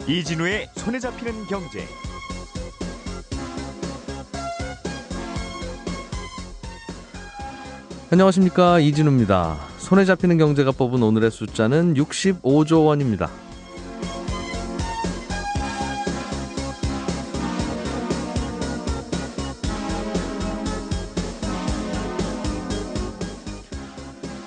이진우의 손에 잡히는 경제. 안녕하십니까, 이진우입니다. 손에 잡히는 경제가 뽑은 오늘의 숫자는 65조 원입니다.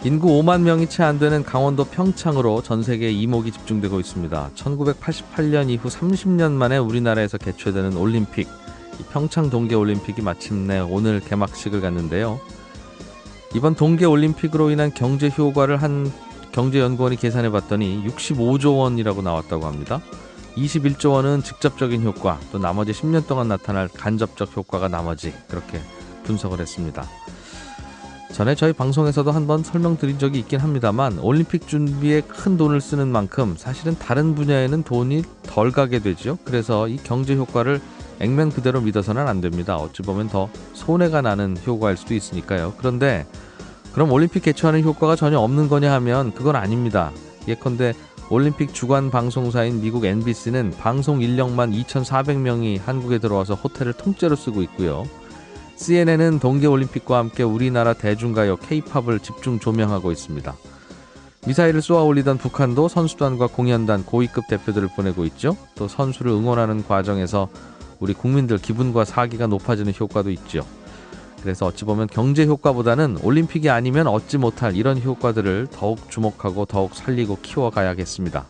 인구 5만 명이 채 안 되는 강원도 평창으로 전 세계의 이목이 집중되고 있습니다. 1988년 이후 30년 만에 우리나라에서 개최되는 올림픽, 이 평창 동계올림픽이 마침내 오늘 개막식을 갖는데요. 이번 동계올림픽으로 인한 경제 효과를 한 경제연구원이 계산해 봤더니 65조 원이라고 나왔다고 합니다. 21조 원은 직접적인 효과, 또 나머지 10년 동안 나타날 간접적 효과가 나머지, 그렇게 분석을 했습니다. 전에 저희 방송에서도 한번 설명드린 적이 있긴 합니다만, 올림픽 준비에 큰 돈을 쓰는 만큼 사실은 다른 분야에는 돈이 덜 가게 되죠. 그래서 이 경제 효과를 액면 그대로 믿어서는 안 됩니다. 어찌 보면 더 손해가 나는 효과일 수도 있으니까요. 그런데 그럼 올림픽 개최하는 효과가 전혀 없는 거냐 하면 그건 아닙니다. 예컨대 올림픽 주관 방송사인 미국 NBC는 방송 인력만 2,400명이 한국에 들어와서 호텔을 통째로 쓰고 있고요. CNN은 동계올림픽과 함께 우리나라 대중가요 K-팝을 집중 조명하고 있습니다. 미사일을 쏘아 올리던 북한도 선수단과 공연단, 고위급 대표들을 보내고 있죠. 또 선수를 응원하는 과정에서 우리 국민들 기분과 사기가 높아지는 효과도 있죠. 그래서 어찌 보면 경제 효과보다는 올림픽이 아니면 얻지 못할 이런 효과들을 더욱 주목하고 더욱 살리고 키워가야겠습니다.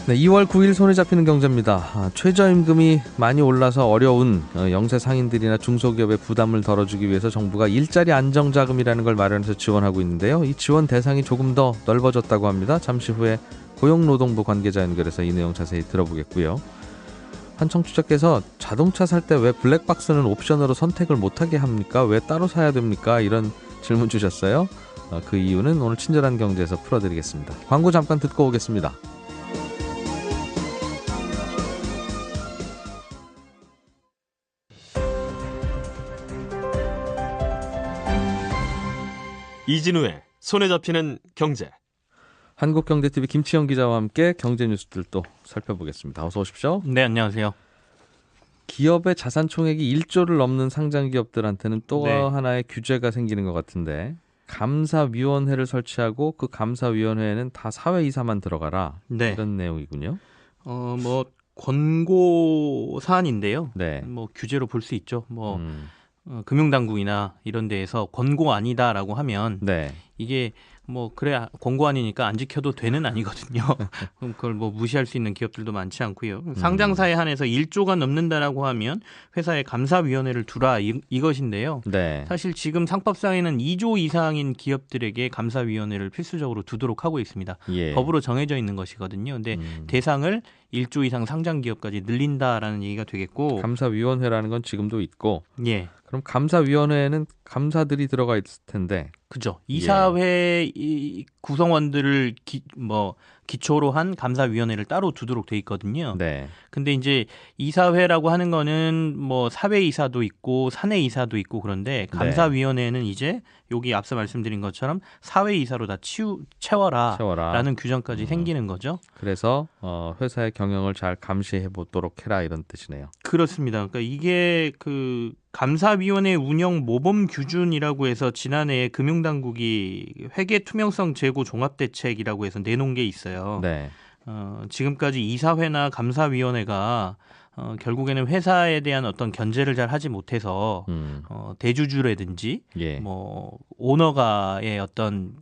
네, 2월 9일 손에 잡히는 경제입니다. 최저임금이 많이 올라서 어려운 영세 상인들이나 중소기업의 부담을 덜어주기 위해서 정부가 일자리 안정자금이라는 걸 마련해서 지원하고 있는데요. 이 지원 대상이 조금 더 넓어졌다고 합니다. 잠시 후에 고용노동부 관계자 연결해서 이 내용 자세히 들어보겠고요. 한 청취자께서 자동차 살 때 왜 블랙박스는 옵션으로 선택을 못하게 합니까? 왜 따로 사야 됩니까? 이런 질문 주셨어요. 그 이유는 오늘 친절한 경제에서 풀어드리겠습니다. 광고 잠깐 듣고 오겠습니다. 이진우의 손에 잡히는 경제. 한국경제TV 김치영 기자와 함께 경제 뉴스들 또 살펴보겠습니다. 어서 오십시오. 네, 안녕하세요. 기업의 자산 총액이 1조를 넘는 상장 기업들한테는 또 하나의 규제가 생기는 것 같은데, 감사위원회를 설치하고 그 감사위원회에는 다 사회이사만 들어가라. 네. 이런 내용이군요. 권고 사안인데요. 네. 규제로 볼 수 있죠. 금융당국이나 이런 데에서 권고 아니다라고 하면 이게 그래 권고 아니니까 안 지켜도 되는 아니거든요. 그럼 그걸 무시할 수 있는 기업들도 많지 않고요. 상장사에 한해서 1조가 넘는다라고 하면 회사에 감사위원회를 두라 이것인데요. 사실 지금 상법상에는 2조 이상인 기업들에게 감사위원회를 필수적으로 두도록 하고 있습니다. 법으로 정해져 있는 것이거든요. 근데 대상을 1조 이상 상장 기업까지 늘린다라는 얘기가 되겠고, 감사위원회라는 건 지금도 있고, 그럼 감사위원회에는 감사들이 들어가 있을 텐데, 그죠. 이사회 구성원들을 기초로 한 감사위원회를 따로 두도록 돼 있거든요. 근데 이제 이사회라고 하는 거는 사회이사도 있고 사내이사도 있고, 그런데 감사위원회는 이제 여기 앞서 말씀드린 것처럼 사회이사로 다 채워라라는 규정까지 생기는 거죠. 그래서 회사의 경영을 잘 감시해 보도록 해라, 이런 뜻이네요. 그렇습니다. 그러니까 이게 감사위원회 운영 모범 규준이라고 해서 지난해 금융당국이 회계 투명성 제고 종합대책이라고 해서 내놓은 게 있어요. 지금까지 이사회나 감사위원회가 결국에는 회사에 대한 어떤 견제를 잘 하지 못해서 대주주라든지 오너가의 어떤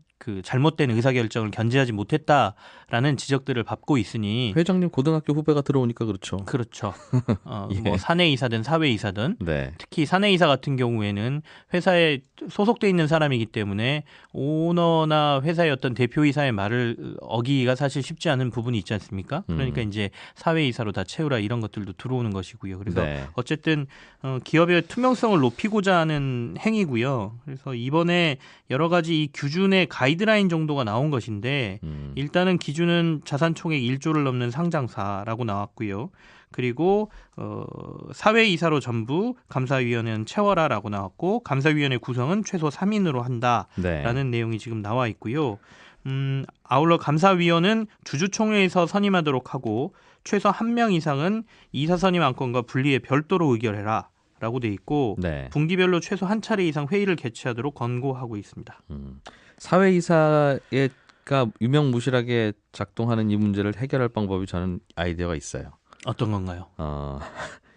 잘못된 의사결정을 견제하지 못했다라는 지적들을 받고 있으니, 회장님 고등학교 후배가 들어오니까 그렇죠. 사내이사든 사회이사든 특히 사내이사 같은 경우에는 회사에 소속돼 있는 사람이기 때문에 오너나 회사의 어떤 대표이사의 말을 어기기가 사실 쉽지 않은 부분이 있지 않습니까? 그러니까 이제 사회이사로 다 채우라 이런 것들도 들어오는 것이고요. 그래서 어쨌든 기업의 투명성을 높이고자 하는 행위고요. 그래서 이번에 여러 가지 이 규준의 가이드 가이드라인 정도가 나온 것인데 일단은 기준은 자산 총액 1조를 넘는 상장사라고 나왔고요. 그리고 사회이사로 전부 감사위원회는 채워라라고 나왔고 감사위원회 구성은 최소 3인으로 한다라는 내용이 지금 나와 있고요. 아울러 감사위원은 주주총회에서 선임하도록 하고 최소 1명 이상은 이사 선임 안건과 분리해 별도로 의결해라 라고 돼 있고 분기별로 최소 한 차례 이상 회의를 개최하도록 권고하고 있습니다. 사회이사가 유명무실하게 작동하는 이 문제를 해결할 방법이 저는 아이디어가 있어요. 어떤 건가요?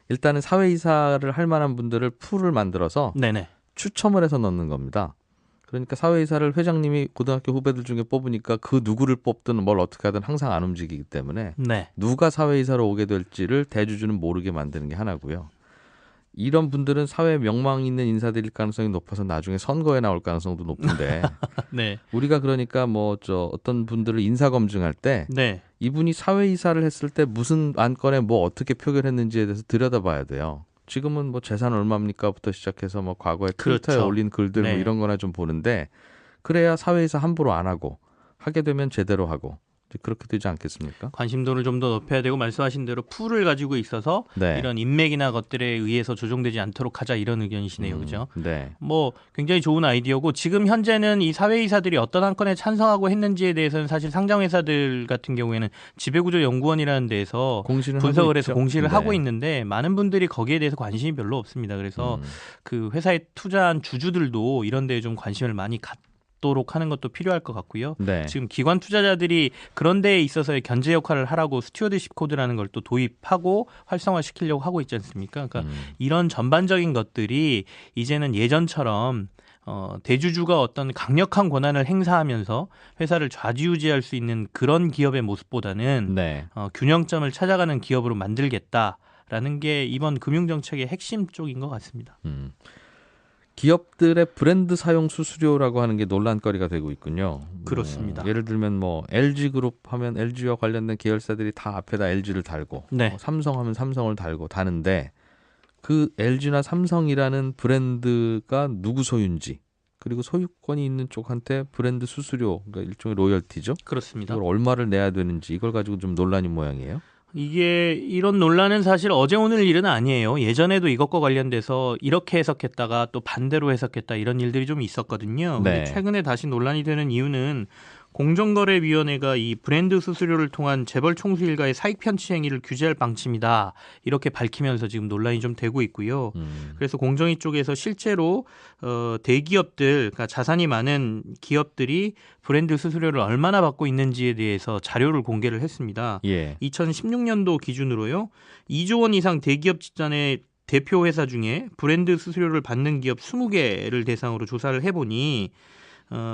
일단은 사회이사를 할 만한 분들을 풀을 만들어서 추첨을 해서 넣는 겁니다. 그러니까 사회이사를 회장님이 고등학교 후배들 중에 뽑으니까 그 누구를 뽑든 뭘 어떻게 하든 항상 안 움직이기 때문에 누가 사회이사로 오게 될지를 대주주는 모르게 만드는 게 하나고요. 이런 분들은 사회 명망 있는 인사들일 가능성이 높아서 나중에 선거에 나올 가능성도 높은데 우리가 그러니까 어떤 분들을 인사 검증할 때 이분이 사회이사를 했을 때 무슨 안건에 어떻게 표결했는지에 대해서 들여다봐야 돼요. 지금은 재산 얼마입니까부터 시작해서 과거에 트위터에 올린 글들 이런 거나 좀 보는데 그래야 사회이사 함부로 안 하고 하게 되면 제대로 하고 그렇게 되지 않겠습니까? 관심도를 좀 더 높여야 되고 말씀하신 대로 풀을 가지고 있어서 이런 인맥이나 것들에 의해서 조종되지 않도록 하자 이런 의견이시네요. 그죠? 굉장히 좋은 아이디어고 지금 현재는 이 사회이사들이 어떤 한 건에 찬성하고 했는지에 대해서는 사실 상장회사들 같은 경우에는 지배구조연구원이라는 데에서 분석을 해서 공시를 하고 있는데 많은 분들이 거기에 대해서 관심이 별로 없습니다. 그래서 그 회사에 투자한 주주들도 이런 데에 좀 관심을 많이 도록 하는 것도 필요할 것 같고요. 지금 기관 투자자들이 그런 데에 있어서의 견제 역할을 하라고 스튜어드십 코드라는 걸 또 도입하고 활성화시키려고 하고 있지 않습니까? 그러니까 이런 전반적인 것들이 이제는 예전처럼 대주주가 어떤 강력한 권한을 행사하면서 회사를 좌지우지할 수 있는 그런 기업의 모습보다는 균형점을 찾아가는 기업으로 만들겠다라는 게 이번 금융정책의 핵심 쪽인 것 같습니다. 기업들의 브랜드 사용 수수료라고 하는 게 논란거리가 되고 있군요. 그렇습니다. 예를 들면 LG그룹 하면 LG와 관련된 계열사들이 다 앞에다 LG를 달고 삼성 하면 삼성을 달고 다는데 그 LG나 삼성이라는 브랜드가 누구 소유인지 그리고 소유권이 있는 쪽한테 브랜드 수수료, 그러니까 일종의 로열티죠. 그렇습니다. 이걸 얼마를 내야 되는지 이걸 가지고 좀 논란인 모양이에요. 이런 논란은 사실 어제 오늘 일은 아니에요. 예전에도 이것과 관련돼서 이렇게 해석했다가 또 반대로 해석했다 이런 일들이 좀 있었거든요. 근데 최근에 다시 논란이 되는 이유는 공정거래위원회가 이 브랜드 수수료를 통한 재벌 총수 일가의 사익 편취 행위를 규제할 방침이다 이렇게 밝히면서 지금 논란이 좀 되고 있고요. 그래서 공정위 쪽에서 실제로 대기업들, 그러니까 자산이 많은 기업들이 브랜드 수수료를 얼마나 받고 있는지에 대해서 자료를 공개를 했습니다. 2016년도 기준으로요. 2조 원 이상 대기업 집단의 대표 회사 중에 브랜드 수수료를 받는 기업 20개를 대상으로 조사를 해보니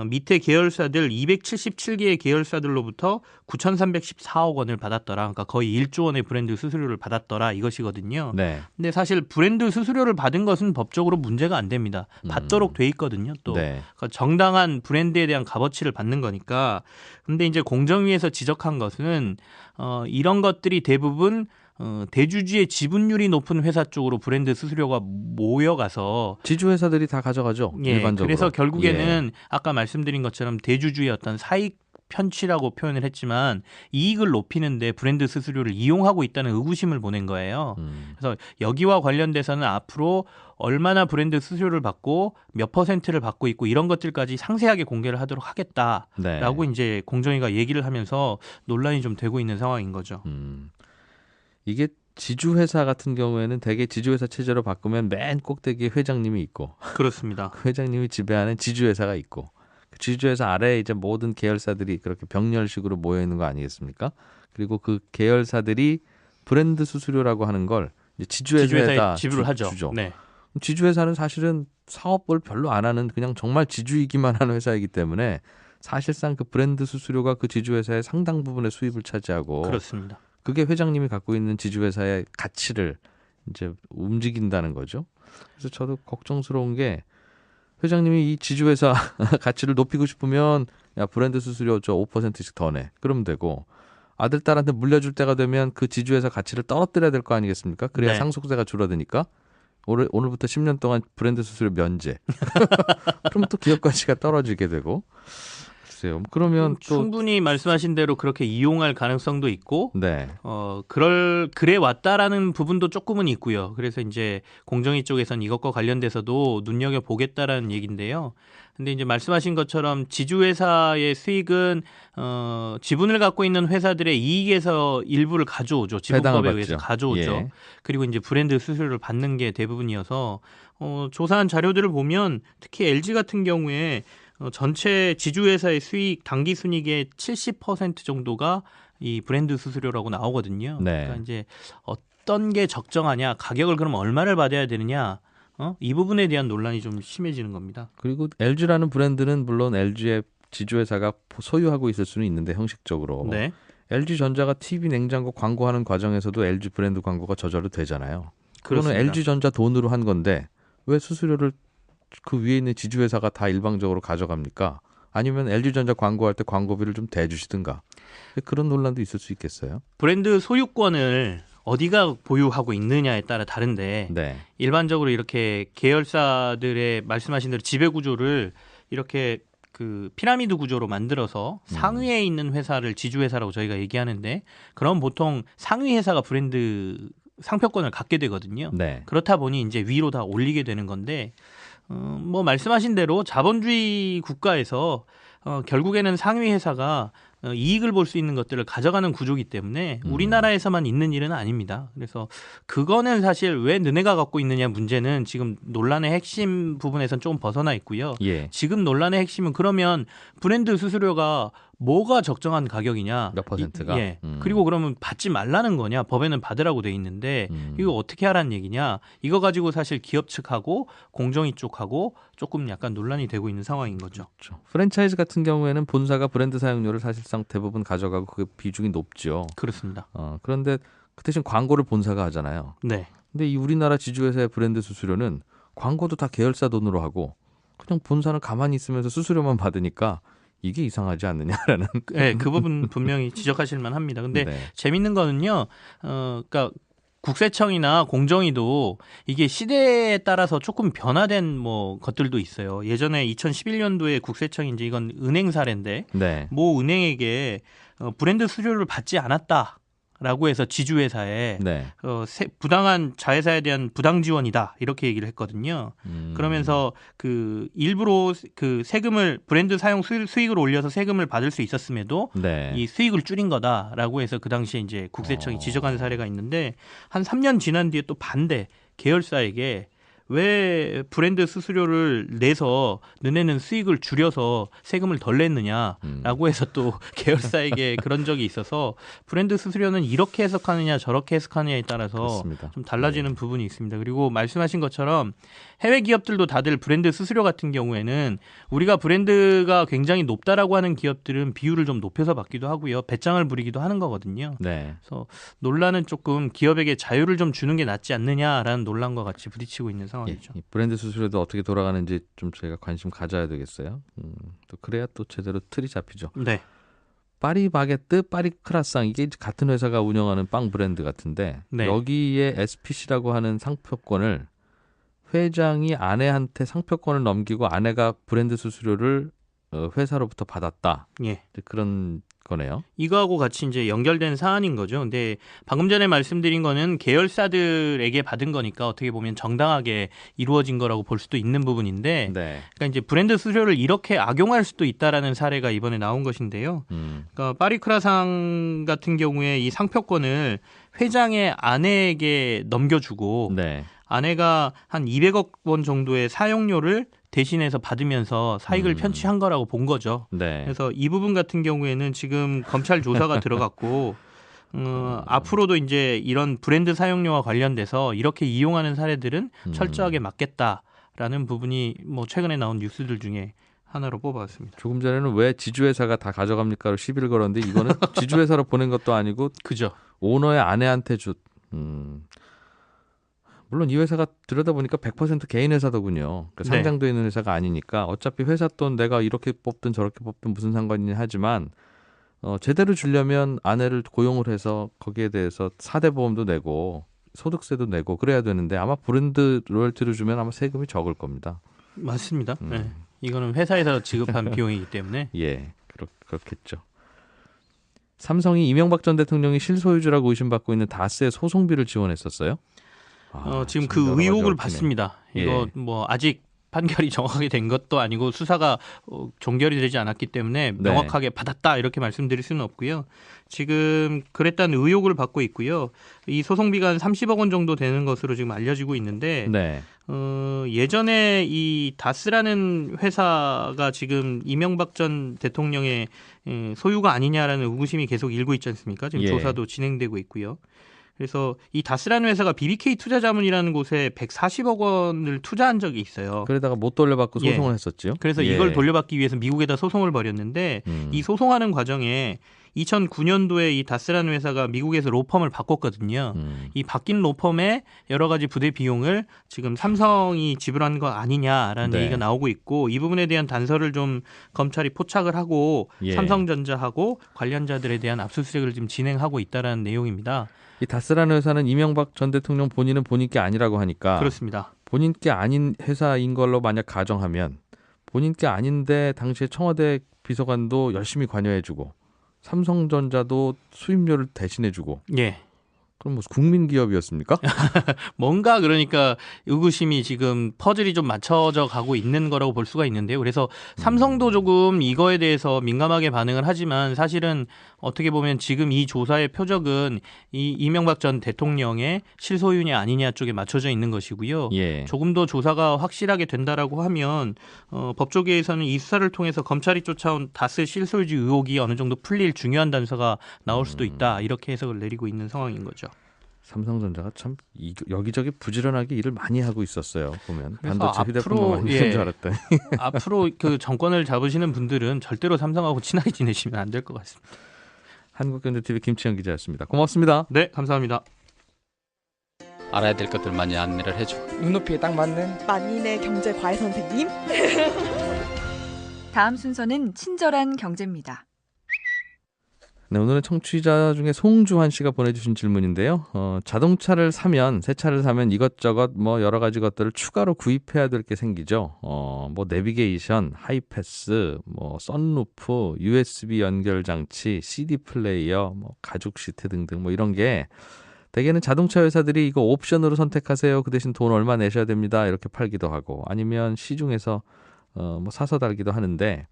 밑에 계열사들 277개의 계열사들로부터 9,314억 원을 받았더라. 그러니까 거의 1조 원의 브랜드 수수료를 받았더라 이것이거든요. 근데 사실 브랜드 수수료를 받은 것은 법적으로 문제가 안 됩니다. 받도록 돼 있거든요. 또 그러니까 정당한 브랜드에 대한 값어치를 받는 거니까. 근데 이제 공정위에서 지적한 것은 이런 것들이 대부분 대주주의 지분율이 높은 회사 쪽으로 브랜드 수수료가 모여가서 지주회사들이 다 가져가죠. 일반적으로. 그래서 결국에는 아까 말씀드린 것처럼 대주주의 어떤 사익 편취라고 표현을 했지만 이익을 높이는데 브랜드 수수료를 이용하고 있다는 의구심을 보낸 거예요. 그래서 여기와 관련돼서는 앞으로 얼마나 브랜드 수수료를 받고 몇 %를 받고 있고 이런 것들까지 상세하게 공개를 하도록 하겠다라고 이제 공정위가 얘기를 하면서 논란이 좀 되고 있는 상황인 거죠. 이게 지주회사 같은 경우에는 대개 지주회사 체제로 바꾸면 맨 꼭대기에 회장님이 있고 그렇습니다. 그 회장님이 지배하는 지주회사가 있고 그 지주회사 아래에 이제 모든 계열사들이 그렇게 병렬식으로 모여 있는 거 아니겠습니까? 그리고 그 계열사들이 브랜드 수수료라고 하는 걸 이제 지주회사에다 지불을 하죠. 주죠. 지주회사는 사실은 사업을 별로 안 하는 그냥 정말 지주이기만 하는 회사이기 때문에 사실상 그 브랜드 수수료가 그 지주회사의 상당 부분의 수입을 차지하고 그렇습니다. 그게 회장님이 갖고 있는 지주회사의 가치를 이제 움직인다는 거죠. 그래서 저도 걱정스러운 게 회장님이 이 지주회사 가치를 높이고 싶으면 야 브랜드 수수료 저 5%씩 더 내. 그러면 되고 아들 딸한테 물려줄 때가 되면 그 지주회사 가치를 떨어뜨려야 될 거 아니겠습니까? 그래야 상속세가 줄어드니까 오늘부터 10년 동안 브랜드 수수료 면제. 그럼 또 기업 가치가 떨어지게 되고 글쎄요. 그러면 또 충분히 말씀하신 대로 그렇게 이용할 가능성도 있고, 네. 그래 왔다라는 부분도 조금은 있고요. 그래서 이제 공정위 쪽에서는 이것과 관련돼서도 눈여겨 보겠다라는 얘기인데요. 근데 이제 말씀하신 것처럼 지주회사의 수익은 지분을 갖고 있는 회사들의 이익에서 일부를 가져오죠. 지분법에 의해서 가져오죠. 예. 그리고 이제 브랜드 수수료를 받는 게 대부분이어서 조사한 자료들을 보면 특히 LG 같은 경우에 전체 지주회사의 수익 당기 순이익의 70% 정도가 이 브랜드 수수료라고 나오거든요. 네. 그러니까 이제 어떤 게 적정하냐, 가격을 그럼 얼마를 받아야 되느냐. 이 부분에 대한 논란이 좀 심해지는 겁니다. 그리고 LG라는 브랜드는 물론 LG의 지주회사가 소유하고 있을 수는 있는데 형식적으로 네. LG전자가 TV 냉장고 광고하는 과정에서도 LG 브랜드 광고가 저절로 되잖아요. 그거는 그렇습니다. LG전자 돈으로 한 건데 왜 수수료를 그 위에 있는 지주회사가 다 일방적으로 가져갑니까? 아니면 LG전자 광고할 때 광고비를 좀 대주시든가. 그런 논란도 있을 수 있겠어요. 브랜드 소유권을 어디가 보유하고 있느냐에 따라 다른데 네. 일반적으로 이렇게 계열사들의 말씀하신 대로 지배 구조를 이렇게 그 피라미드 구조로 만들어서 상위에 있는 회사를 지주회사라고 저희가 얘기하는데 그럼 보통 상위 회사가 브랜드 상표권을 갖게 되거든요. 네. 그렇다 보니 이제 위로 다 올리게 되는 건데 뭐 말씀하신 대로 자본주의 국가에서 결국에는 상위 회사가 이익을 볼 수 있는 것들을 가져가는 구조이기 때문에 우리나라에서만 있는 일은 아닙니다. 그래서 그거는 사실 왜 너네가 갖고 있느냐 문제는 지금 논란의 핵심 부분에서는 조금 벗어나 있고요. 예. 지금 논란의 핵심은 그러면 브랜드 수수료가 뭐가 적정한 가격이냐. 몇 퍼센트가? 예. 그리고 그러면 받지 말라는 거냐. 법에는 받으라고 돼 있는데 이거 어떻게 하라는 얘기냐. 이거 가지고 사실 기업 측하고 공정위 쪽하고 조금 약간 논란이 되고 있는 상황인 거죠. 그렇죠. 프랜차이즈 같은 경우에는 본사가 브랜드 사용료를 사실상 대부분 가져가고 그 비중이 높죠. 그렇습니다. 그런데 그 대신 광고를 본사가 하잖아요. 네. 근데 이 우리나라 지주회사의 브랜드 수수료는 광고도 다 계열사 돈으로 하고 그냥 본사는 가만히 있으면서 수수료만 받으니까 이게 이상하지 않느냐라는. 네, 그 부분 분명히 지적하실 만합니다. 근데 네. 재밌는 거는요. 그러니까 국세청이나 공정위도 이게 시대에 따라서 조금 변화된 뭐 것들도 있어요. 예전에 2011년도에 국세청이 이제 이건 은행 사례인데 네. 모 은행에게 브랜드 수수료를 받지 않았다라고 해서 지주회사에 네. 부당한 자회사에 대한 부당 지원이다 이렇게 얘기를 했거든요. 그러면서 그 일부러 그 세금을 브랜드 사용 수익을 올려서 세금을 받을 수 있었음에도 네. 이 수익을 줄인 거다라고 해서 그 당시에 이제 국세청이 지적한 사례가 있는데 한 3년 지난 뒤에 또 반대 계열사에게 왜 브랜드 수수료를 내서 너네는 수익을 줄여서 세금을 덜 냈느냐라고 해서 또 계열사에게 그런 적이 있어서 브랜드 수수료는 이렇게 해석하느냐 저렇게 해석하느냐에 따라서 그렇습니다. 좀 달라지는 부분이 있습니다. 그리고 말씀하신 것처럼 해외 기업들도 다들 브랜드 수수료 같은 경우에는 우리가 브랜드가 굉장히 높다라고 하는 기업들은 비율을 좀 높여서 받기도 하고요. 배짱을 부리기도 하는 거거든요. 네. 그래서 논란은 조금 기업에게 자유를 좀 주는 게 낫지 않느냐라는 논란과 같이 부딪히고 있는 상황이죠. 이 브랜드 수수료도 어떻게 돌아가는지 좀 저희가 관심 가져야 되겠어요. 또 그래야 또 제대로 틀이 잡히죠. 네. 파리바게뜨, 파리크라상 이게 같은 회사가 운영하는 빵 브랜드 같은데 네. 여기에 SPC라고 하는 상표권을 회장이 아내한테 상표권을 넘기고 아내가 브랜드 수수료를 회사로부터 받았다. 예. 그런 거네요. 이거하고 같이 이제 연결된 사안인 거죠. 근데 방금 전에 말씀드린 거는 계열사들에게 받은 거니까 어떻게 보면 정당하게 이루어진 거라고 볼 수도 있는 부분인데, 네. 그러니까 이제 브랜드 수수료를 이렇게 악용할 수도 있다라는 사례가 이번에 나온 것인데요. 그러니까 파리크라상 같은 경우에 이 상표권을 회장의 아내에게 넘겨주고, 네. 아내가 한 200억 원 정도의 사용료를 대신해서 받으면서 사익을 편취한 거라고 본 거죠. 네. 그래서 이 부분 같은 경우에는 지금 검찰 조사가 들어갔고 앞으로도 이제 이런 브랜드 사용료와 관련돼서 이렇게 이용하는 사례들은 철저하게 막겠다라는 부분이 뭐 최근에 나온 뉴스들 중에 하나로 뽑아왔습니다. 조금 전에는 왜 지주회사가 다 가져갑니까로 시비를 걸었는데 이거는 지주회사로 보낸 것도 아니고 그죠. 오너의 아내한테 물론 이 회사가 들여다보니까 100% 개인 회사더군요. 그러니까 상장돼 있는 회사가 아니니까 어차피 회사 돈 내가 이렇게 뽑든 저렇게 뽑든 무슨 상관이냐 하지만 제대로 주려면 아내를 고용을 해서 거기에 대해서 4대 보험도 내고 소득세도 내고 그래야 되는데 아마 브랜드 로열티를 주면 아마 세금이 적을 겁니다. 맞습니다. 네. 이거는 회사에서 지급한 비용이기 때문에. 예. 그렇겠죠. 삼성이 이명박 전 대통령이 실소유주라고 의심받고 있는 다스의 소송비를 지원했었어요? 지금 그 의혹을 받습니다. 이거 뭐 아직 판결이 정확하게 된 것도 아니고 수사가 종결이 되지 않았기 때문에 명확하게 받았다 이렇게 말씀드릴 수는 없고요. 지금 그랬다는 의혹을 받고 있고요. 이 소송비가 한 30억 원 정도 되는 것으로 지금 알려지고 있는데 예전에 이 다스라는 회사가 지금 이명박 전 대통령의 소유가 아니냐라는 의구심이 계속 일고 있지 않습니까? 지금 조사도 진행되고 있고요. 그래서 이 다스라는 회사가 BBK 투자자문이라는 곳에 140억 원을 투자한 적이 있어요. 그러다가 못 돌려받고 소송을 했었죠. 그래서 이걸 돌려받기 위해서 미국에다 소송을 벌였는데 이 소송하는 과정에 2009년도에 이 다스라는 회사가 미국에서 로펌을 바꿨거든요. 이 바뀐 로펌의 여러 가지 부대 비용을 지금 삼성이 지불한 거 아니냐라는 얘기가 나오고 있고 이 부분에 대한 단서를 좀 검찰이 포착을 하고 삼성전자하고 관련자들에 대한 압수수색을 지금 진행하고 있다라는 내용입니다. 이 다스라는 회사는 이명박 전 대통령 본인은 본인 게 아니라고 하니까 그렇습니다. 본인 게 아닌 회사인 걸로 만약 가정하면 본인 게 아닌데 당시에 청와대 비서관도 열심히 관여해주고 삼성전자도 수입료를 대신해주고 그럼 뭐 국민 기업이었습니까? 뭔가 그러니까 의구심이 지금 퍼즐이 좀 맞춰져 가고 있는 거라고 볼 수가 있는데요. 그래서 삼성도 조금 이거에 대해서 민감하게 반응을 하지만 사실은 어떻게 보면 지금 이 조사의 표적은 이 이명박 전 대통령의 실소유냐 아니냐 쪽에 맞춰져 있는 것이고요. 조금 더 조사가 확실하게 된다라고 하면 법조계에서는 이 수사를 통해서 검찰이 쫓아온 다스 실소유주 의혹이 어느 정도 풀릴 중요한 단서가 나올 수도 있다. 이렇게 해석을 내리고 있는 상황인 거죠. 삼성전자가 참 여기저기 부지런하게 일을 많이 하고 있었어요. 보면 반도체 휴대폰만 만드는 줄 알았더니 앞으로 그 정권을 잡으시는 분들은 절대로 삼성하고 친하게 지내시면 안 될 것 같습니다. 한국경제TV 김치현 기자였습니다. 고맙습니다. 네, 감사합니다. 알아야 될 것들 많이 안내를 해주고 눈높이에 딱 맞는 만인의 경제 과외 선생님. 다음 순서는 친절한 경제입니다. 네, 오늘은 청취자 중에 송주환 씨가 보내주신 질문인데요. 자동차를 사면, 새 차를 사면 이것저것 뭐 여러 가지 것들을 추가로 구입해야 될 게 생기죠. 뭐 내비게이션, 하이패스, 뭐 썬루프, USB 연결 장치, CD 플레이어, 뭐 가죽 시트 등등 뭐 이런 게 대개는 자동차 회사들이 이거 옵션으로 선택하세요. 그 대신 돈 얼마 내셔야 됩니다. 이렇게 팔기도 하고 아니면 시중에서 뭐 사서 달기도 하는데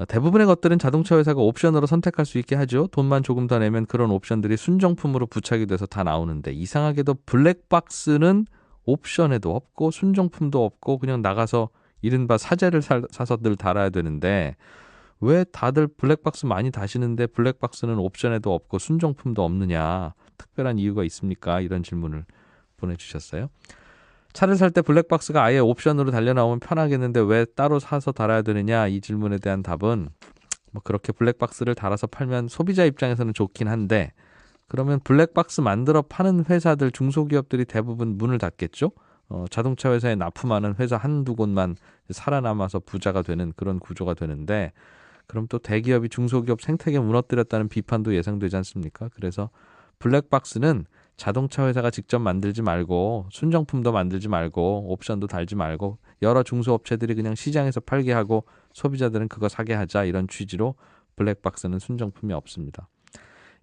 대부분의 것들은 자동차 회사가 옵션으로 선택할 수 있게 하죠. 돈만 조금 더 내면 그런 옵션들이 순정품으로 부착이 돼서 다 나오는데 이상하게도 블랙박스는 옵션에도 없고 순정품도 없고 그냥 나가서 이른바 사제를 사서 늘 달아야 되는데 왜 다들 블랙박스 많이 다시는데 블랙박스는 옵션에도 없고 순정품도 없느냐. 특별한 이유가 있습니까? 이런 질문을 보내주셨어요. 차를 살 때 블랙박스가 아예 옵션으로 달려나오면 편하겠는데 왜 따로 사서 달아야 되느냐 이 질문에 대한 답은 뭐 그렇게 블랙박스를 달아서 팔면 소비자 입장에서는 좋긴 한데 그러면 블랙박스 만들어 파는 회사들 중소기업들이 대부분 문을 닫겠죠. 자동차 회사에 납품하는 회사 한두 곳만 살아남아서 부자가 되는 그런 구조가 되는데 그럼 또 대기업이 중소기업 생태계 무너뜨렸다는 비판도 예상되지 않습니까? 그래서 블랙박스는 자동차 회사가 직접 만들지 말고 순정품도 만들지 말고 옵션도 달지 말고 여러 중소업체들이 그냥 시장에서 팔게 하고 소비자들은 그거 사게 하자 이런 취지로 블랙박스는 순정품이 없습니다.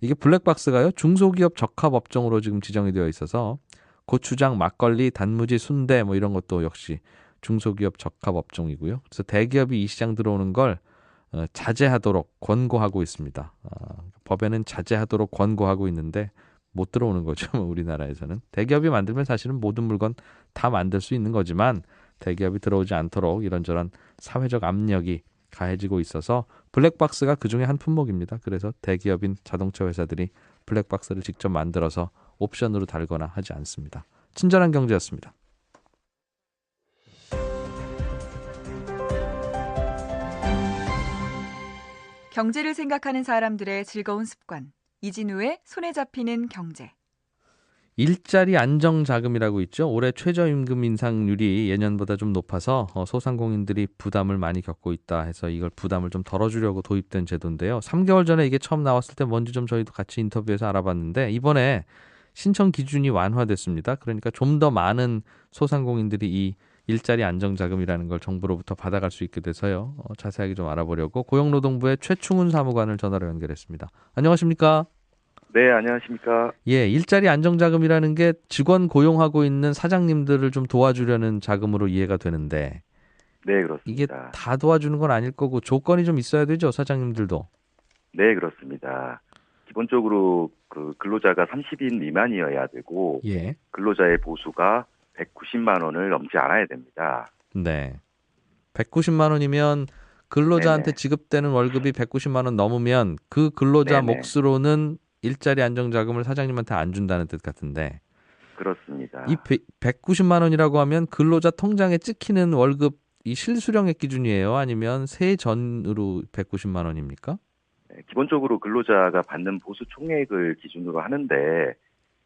이게 블랙박스가요 중소기업 적합업종으로 지금 지정이 되어 있어서 고추장, 막걸리, 단무지, 순대 뭐 이런 것도 역시 중소기업 적합업종이고요. 그래서 대기업이 이 시장 들어오는 걸 자제하도록 권고하고 있습니다. 법에는 자제하도록 권고하고 있는데 못 들어오는 거죠. 우리나라에서는. 대기업이 만들면 사실은 모든 물건 다 만들 수 있는 거지만 대기업이 들어오지 않도록 이런저런 사회적 압력이 가해지고 있어서 블랙박스가 그중에 한 품목입니다. 그래서 대기업인 자동차 회사들이 블랙박스를 직접 만들어서 옵션으로 달거나 하지 않습니다. 친절한 경제였습니다. 경제를 생각하는 사람들의 즐거운 습관. 이진우의 손에 잡히는 경제. 일자리 안정자금이라고 있죠. 올해 최저임금 인상률이 예년보다 좀 높아서 소상공인들이 부담을 많이 겪고 있다 해서 이걸 부담을 좀 덜어주려고 도입된 제도인데요. 3개월 전에 이게 처음 나왔을 때 뭔지 좀 저희도 같이 인터뷰해서 알아봤는데 이번에 신청 기준이 완화됐습니다. 그러니까 좀 더 많은 소상공인들이 이 일자리 안정자금이라는 걸 정부로부터 받아갈 수 있게 돼서요. 자세하게 좀 알아보려고 고용노동부의 최충훈 사무관을 전화로 연결했습니다. 안녕하십니까? 네, 안녕하십니까? 예, 일자리 안정자금이라는 게 직원 고용하고 있는 사장님들을 좀 도와주려는 자금으로 이해가 되는데 네, 그렇습니다. 이게 다 도와주는 건 아닐 거고 조건이 좀 있어야 되죠, 사장님들도? 네, 그렇습니다. 기본적으로 그 근로자가 30인 미만이어야 되고 예. 근로자의 보수가 190만 원을 넘지 않아야 됩니다. 네. 190만 원이면 근로자한테 네네. 지급되는 월급이 190만 원 넘으면 그 근로자 네네. 몫으로는 일자리 안정자금을 사장님한테 안 준다는 뜻 같은데 그렇습니다. 이 190만 원이라고 하면 근로자 통장에 찍히는 월급 이 실수령액 기준이에요? 아니면 세해 전으로 190만 원입니까? 네, 기본적으로 근로자가 받는 보수 총액을 기준으로 하는데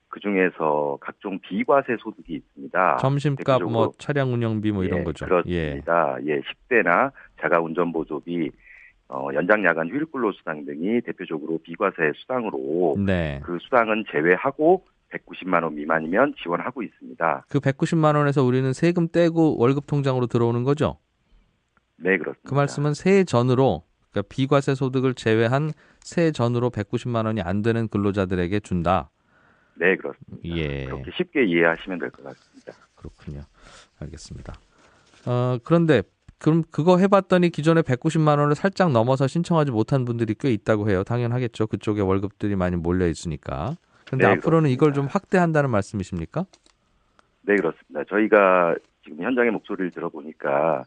그중에서 각종 비과세 소득이 있습니다. 점심값, 뭐 차량 운영비 뭐 이런 거죠. 그렇습니다. 예, 10대나 자가 운전 보조비, 연장 야간 휴일 근로 수당 등이 대표적으로 비과세 수당으로 네. 그 수당은 제외하고 190만 원 미만이면 지원하고 있습니다. 그 190만 원에서 우리는 세금 떼고 월급 통장으로 들어오는 거죠? 네, 그렇습니다. 그 말씀은 세해 전으로 그러니까 비과세 소득을 제외한 세해 전으로 190만 원이 안 되는 근로자들에게 준다. 네, 그렇습니다. 예. 그렇게 쉽게 이해하시면 될 것 같습니다. 그렇군요. 알겠습니다. 그런데 그럼 그거 해봤더니 기존에 190만 원을 살짝 넘어서 신청하지 못한 분들이 꽤 있다고 해요. 당연하겠죠. 그쪽에 월급들이 많이 몰려 있으니까. 그런데 네, 앞으로는 그렇습니다. 이걸 좀 확대한다는 말씀이십니까? 네, 그렇습니다. 저희가 지금 현장의 목소리를 들어보니까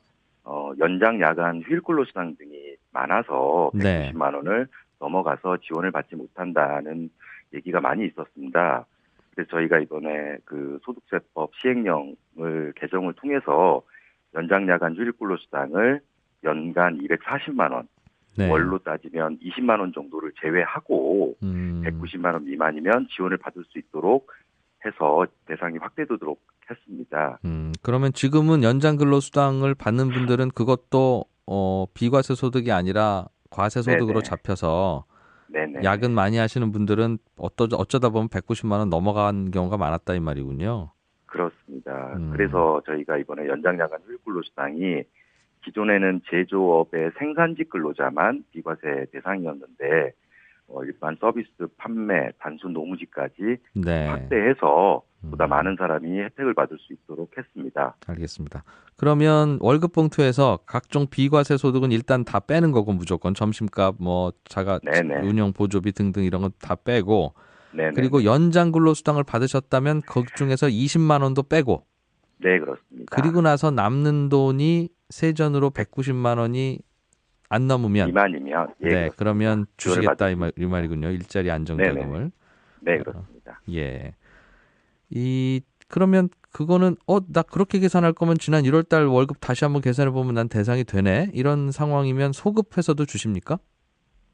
연장 야간 휴일 근로 수당 등이 많아서 네. 190만 원을 넘어가서 지원을 받지 못한다는 얘기가 많이 있었습니다. 그래서 저희가 이번에 그 소득세법 시행령을 개정을 통해서 연장 야간 휴일 근로 수당을 연간 240만 원, 네. 월로 따지면 20만 원 정도를 제외하고 190만 원 미만이면 지원을 받을 수 있도록 해서 대상이 확대되도록 했습니다. 그러면 지금은 연장 근로수당을 받는 분들은 그것도 비과세 소득이 아니라 과세 소득으로 네네. 잡혀서 네네. 야근 많이 하시는 분들은 어쩌다 보면 190만 원 넘어간 경우가 많았다 이 말이군요. 그렇습니다. 그래서 저희가 이번에 연장 야간 휴일 근로 수당이 기존에는 제조업의 생산직 근로자만 비과세 대상이었는데 일반 서비스, 판매, 단순 노무직까지 네. 확대해서 보다 많은 사람이 혜택을 받을 수 있도록 했습니다. 알겠습니다. 그러면 월급 봉투에서 각종 비과세 소득은 일단 다 빼는 거고 무조건 점심값, 뭐 자가 네네. 운영 보조비 등등 이런 건 다 빼고 네네. 그리고 연장 근로수당을 받으셨다면 그 중에서 20만 원도 빼고 네, 그렇습니다. 그리고 나서 남는 돈이 세전으로 190만 원이 안 넘으면 미만이면 예, 네, 그렇습니다. 그러면 지원을 주시겠다 받을 이 말이군요. 일자리 안정자금을. 네, 그렇습니다. 예. 그러면 그거는 나 그렇게 계산할 거면 지난 1월 달 월급 다시 한번 계산해 보면 난 대상이 되네. 이런 상황이면 소급해서도 주십니까?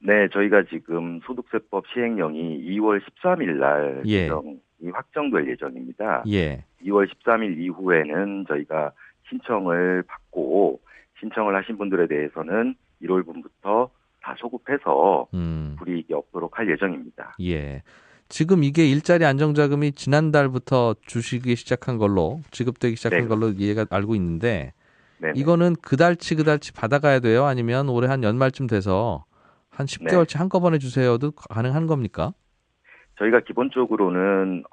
네, 저희가 지금 소득세법 시행령이 2월 13일 날 예. 개정이 확정될 예정입니다. 예. 2월 13일 이후에는 저희가 신청을 받고 신청을 하신 분들에 대해서는 1월분부터 다 소급해서 불이익이 없도록 할 예정입니다. 예. 지금 이게 일자리 안정자금이 지난달부터 주시기 시작한 걸로 지급되기 시작한 네. 걸로 이해가 알고 있는데 네네. 이거는 그달치 받아가야 돼요? 아니면 올해 한 연말쯤 돼서 한 10개월치 한꺼번에 주세요도 가능한 겁니까? 저희가 기본적으로는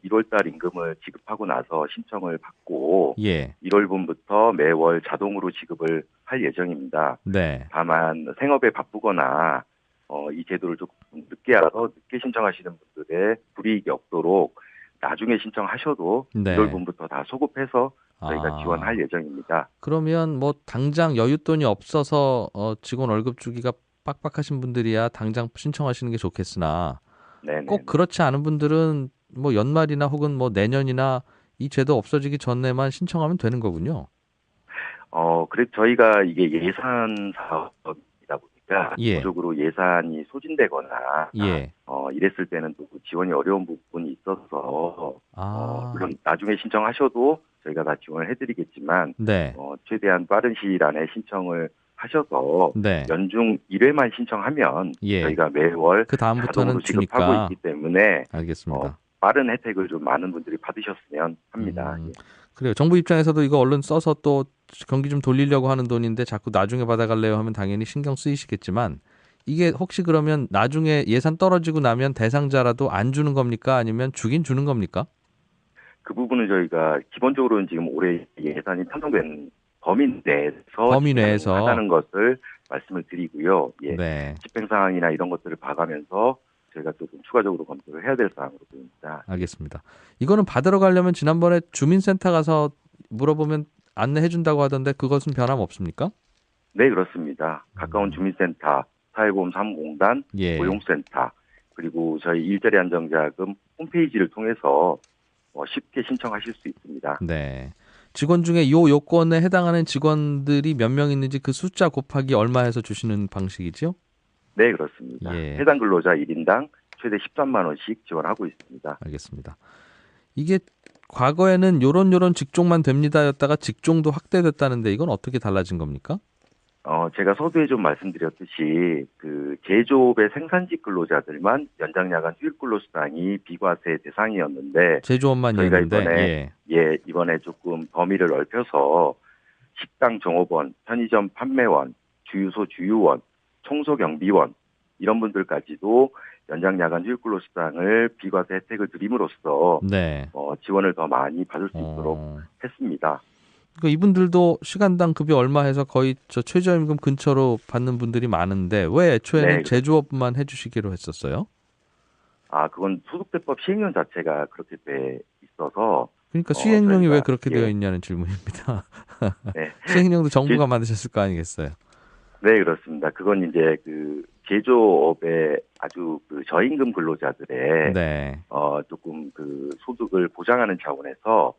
1월달 임금을 지급하고 나서 신청을 받고 예. 1월분부터 매월 자동으로 지급을 할 예정입니다. 네. 다만 생업에 바쁘거나 이 제도를 조금 늦게 알아서 늦게 신청하시는 분들의 불이익이 없도록 나중에 신청하셔도 네. 1월분부터 다 소급해서 저희가 지원할 예정입니다. 그러면 뭐 당장 여윳돈이 없어서 직원 월급 주기가 빡빡하신 분들이야 당장 신청하시는 게 좋겠으나 네네. 꼭 그렇지 않은 분들은 뭐 연말이나 혹은 뭐 내년이나 이 제도 없어지기 전에만 신청하면 되는 거군요. 그래서 저희가 이게 예산 사업이다 보니까 예. 기본적으로 예산이 소진되거나 예. 이랬을 때는 또 지원이 어려운 부분이 있어서 물론 아. 나중에 신청하셔도 저희가 다 지원을 해드리겠지만 네. 최대한 빠른 시일 안에 신청을 하셔서 네. 연중 1회만 신청하면 예. 저희가 매월 그 다음부터는 자동으로 지급하고 주니까. 있기 때문에 알겠습니다. 빠른 혜택을 좀 많은 분들이 받으셨으면 합니다. 예. 그래요. 정부 입장에서도 이거 얼른 써서 또 경기 좀 돌리려고 하는 돈인데 자꾸 나중에 받아갈래요 하면 당연히 신경 쓰이시겠지만 이게 혹시 그러면 나중에 예산 떨어지고 나면 대상자라도 안 주는 겁니까? 아니면 주긴 주는 겁니까? 그 부분은 저희가 기본적으로는 지금 올해 예산이 편성된 범위 내에서 하다는 것을 말씀을 드리고요. 예. 네. 집행 사항이나 이런 것들을 봐가면서 저희가 조금 추가적으로 검토를 해야 될 사항으로 보입니다. 알겠습니다. 이거는 받으러 가려면 지난번에 주민센터 가서 물어보면 안내해 준다고 하던데 그것은 변함없습니까? 네, 그렇습니다. 가까운 주민센터, 사회보험 사무공단, 예. 고용센터, 그리고 저희 일자리 안정자금 홈페이지를 통해서 쉽게 신청하실 수 있습니다. 네. 직원 중에 이 요건에 해당하는 직원들이 몇 명 있는지 그 숫자 곱하기 얼마 해서 주시는 방식이죠? 네, 그렇습니다. 예. 해당 근로자 1인당 최대 13만 원씩 지원하고 있습니다. 알겠습니다. 이게 과거에는 요런 직종만 됩니다였다가 직종도 확대됐다는데 이건 어떻게 달라진 겁니까? 제가 서두에 좀 말씀드렸듯이 그 제조업의 생산직 근로자들만 연장 야간 휴일 근로 수당이 비과세 대상이었는데 저희가 제조업만이었는데 이번에 조금 범위를 넓혀서 식당 종업원, 편의점 판매원, 주유소 주유원, 청소 경비원 이런 분들까지도 연장 야간 휴일 근로 수당을 비과세 혜택을 드림으로써 네. 지원을 더 많이 받을 수 있도록 했습니다. 그러니까 이분들도 시간당 급여 얼마 해서 거의 저 최저임금 근처로 받는 분들이 많은데 왜 애초에는 제조업만 해주시기로 했었어요? 그건 소득세법 시행령 자체가 그렇게 돼 있어서. 그러니까 시행령이 왜 그렇게 되어 있냐는 질문입니다. 네. 시행령도 정부가 만드셨을 거 아니겠어요? 네, 그렇습니다. 그건 이제 그 제조업의 아주 그 저임금 근로자들의 조금 그 소득을 보장하는 차원에서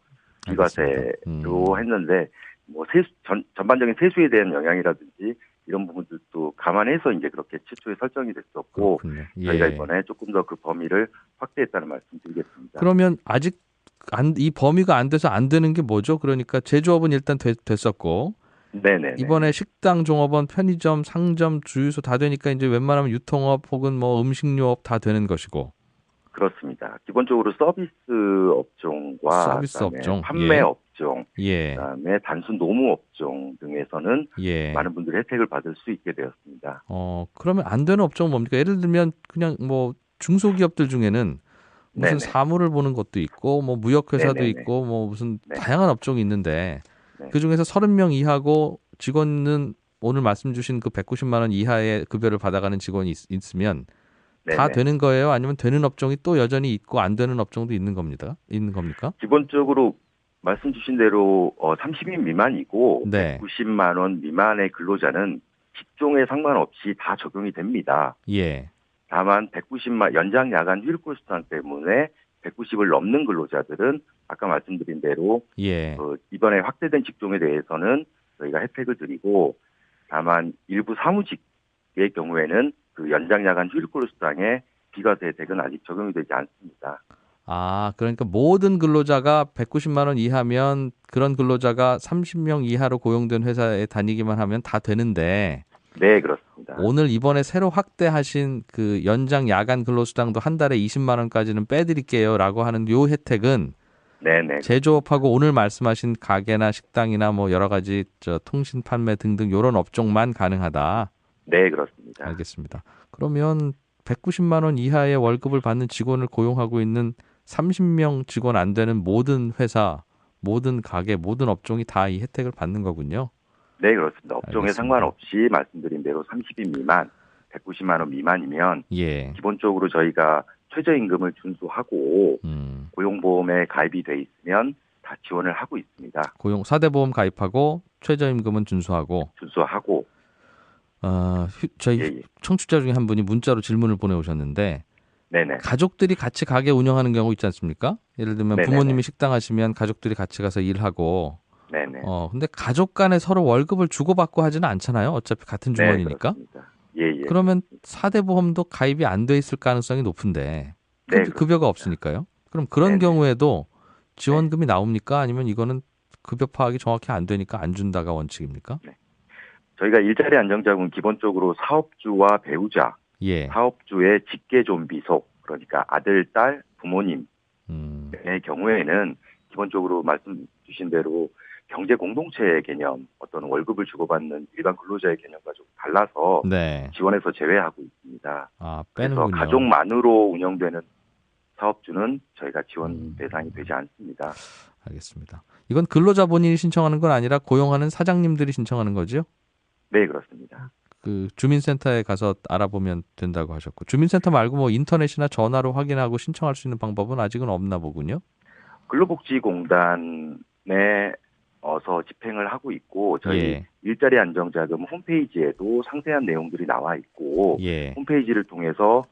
비과세로 했는데 전반적인 세수에 대한 영향이라든지 이런 부분들도 감안해서 이제 그렇게 최초에 설정이 됐었고 저희가 이번에 조금 더 그 범위를 확대했다는 말씀드리겠습니다. 그러면 아직 이 범위가 안 돼서 안 되는 게 뭐죠? 그러니까 제조업은 일단 됐었고 네네. 이번에 식당, 종업원, 편의점, 상점, 주유소 다 되니까 이제 웬만하면 유통업 혹은 뭐 음식료업 다 되는 것이고. 그렇습니다. 기본적으로 서비스 업종과 판매 업종, 그다음에 단순 노무 업종 등에서는 많은 분들이 혜택을 받을 수 있게 되었습니다. 그러면 안 되는 업종은 뭡니까? 예를 들면 그냥 뭐 중소기업들 중에는 무슨 사무를 보는 것도 있고 뭐 무역회사도 있고 뭐 무슨 다양한 업종이 있는데 그중에서 30명 이하고 직원은 오늘 말씀 주신 그 190만 원 이하의 급여를 받아가는 직원이 있으면 다 되는 거예요? 아니면 되는 업종이 또 여전히 있고 안 되는 업종도 있는 겁니까? 기본적으로 말씀 주신 대로 30인 미만이고 190만 원 미만의 근로자는 직종에 상관없이 다 적용이 됩니다. 예. 다만 190만 연장 야간 휴일 근로 수당 때문에 190을 넘는 근로자들은 아까 말씀드린 대로 이번에 확대된 직종에 대해서는 저희가 혜택을 드리고 다만 일부 사무직의 경우에는 그 연장 야간 휴일 근로 수당에 비과세 혜택은 아직 적용이 되지 않습니다. 그러니까 모든 근로자가 190만 원 이하면 그런 근로자가 30명 이하로 고용된 회사에 다니기만 하면 다 되는데 네, 그렇습니다. 오늘 이번에 새로 확대하신 그 연장 야간 근로수당도 한 달에 20만 원까지는 빼드릴게요라고 하는 요 혜택은 제조업하고 오늘 말씀하신 가게나 식당이나 뭐 여러 가지 통신 판매 등등 이런 업종만 가능하다. 네, 그렇습니다. 알겠습니다. 그러면 190만 원 이하의 월급을 받는 직원을 고용하고 있는 30명 직원 안 되는 모든 회사, 모든 가게, 모든 업종이 다 이 혜택을 받는 거군요. 네, 그렇습니다. 업종에 상관없이 말씀드린 대로 30인 미만, 190만 원 미만이면 기본적으로 저희가 최저임금을 준수하고 고용보험에 가입이 돼 있으면 다 지원을 하고 있습니다. 4대보험 가입하고 최저임금은 준수하고 저희 청취자 중에 한 분이 문자로 질문을 보내오셨는데 가족들이 같이 가게 운영하는 경우 있지 않습니까? 예를 들면 부모님이 식당 하시면 가족들이 같이 가서 일하고 근데 가족 간에 서로 월급을 주고받고 하지는 않잖아요. 어차피 같은 주머니니까. 그러면 4대 보험도 가입이 안 돼 있을 가능성이 높은데 급여가 없으니까요. 그럼 그런 경우에도 지원금이 나옵니까? 아니면 이거는 급여 파악이 정확히 안 되니까 안 준다가 원칙입니까? 저희가 일자리 안정자금은 기본적으로 사업주와 배우자, 사업주의 직계 좀비속, 그러니까 아들, 딸, 부모님 경우에는 기본적으로 말씀 주신 대로 경제 공동체의 개념, 어떤 월급을 주고받는 일반 근로자의 개념과 좀 달라서 네. 지원에서 제외하고 있습니다. 아, 그래서 빼는군요. 가족만으로 운영되는 사업주는 저희가 지원 대상이 되지 않습니다. 알겠습니다. 이건 근로자 본인이 신청하는 건 아니라 고용하는 사장님들이 신청하는 거죠? 네, 그렇습니다. 그 주민센터에 가서 알아보면 된다고 하셨고, 주민센터 말고 뭐 인터넷이나 전화로 확인하고 신청할 수 있는 방법은 아직은 없나 보군요. 근로복지공단에 어서 집행을 하고 있고 저희 예. 일자리 안정자금 홈페이지에도 상세한 내용들이 나와 있고 예. 홈페이지를 통해서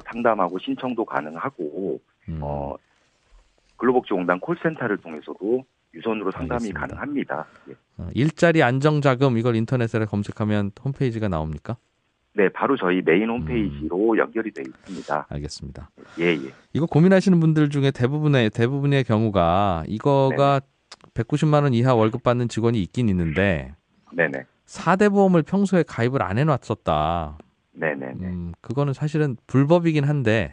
상담하고 신청도 가능하고 근로복지공단 콜센터를 통해서도 유선으로 상담이 알겠습니다. 가능합니다. 예. 일자리 안정자금 이걸 인터넷에 검색하면 홈페이지가 나옵니까? 네, 바로 저희 메인 홈페이지로 연결이 되어 있습니다. 알겠습니다. 예. 이거 고민하시는 분들 중에 대부분의 경우가 이거가 190만 원 이하 월급 받는 직원이 있긴 있는데 네네. 4대 보험을 평소에 가입을 안 해놨었다. 네네네. 그거는 사실은 불법이긴 한데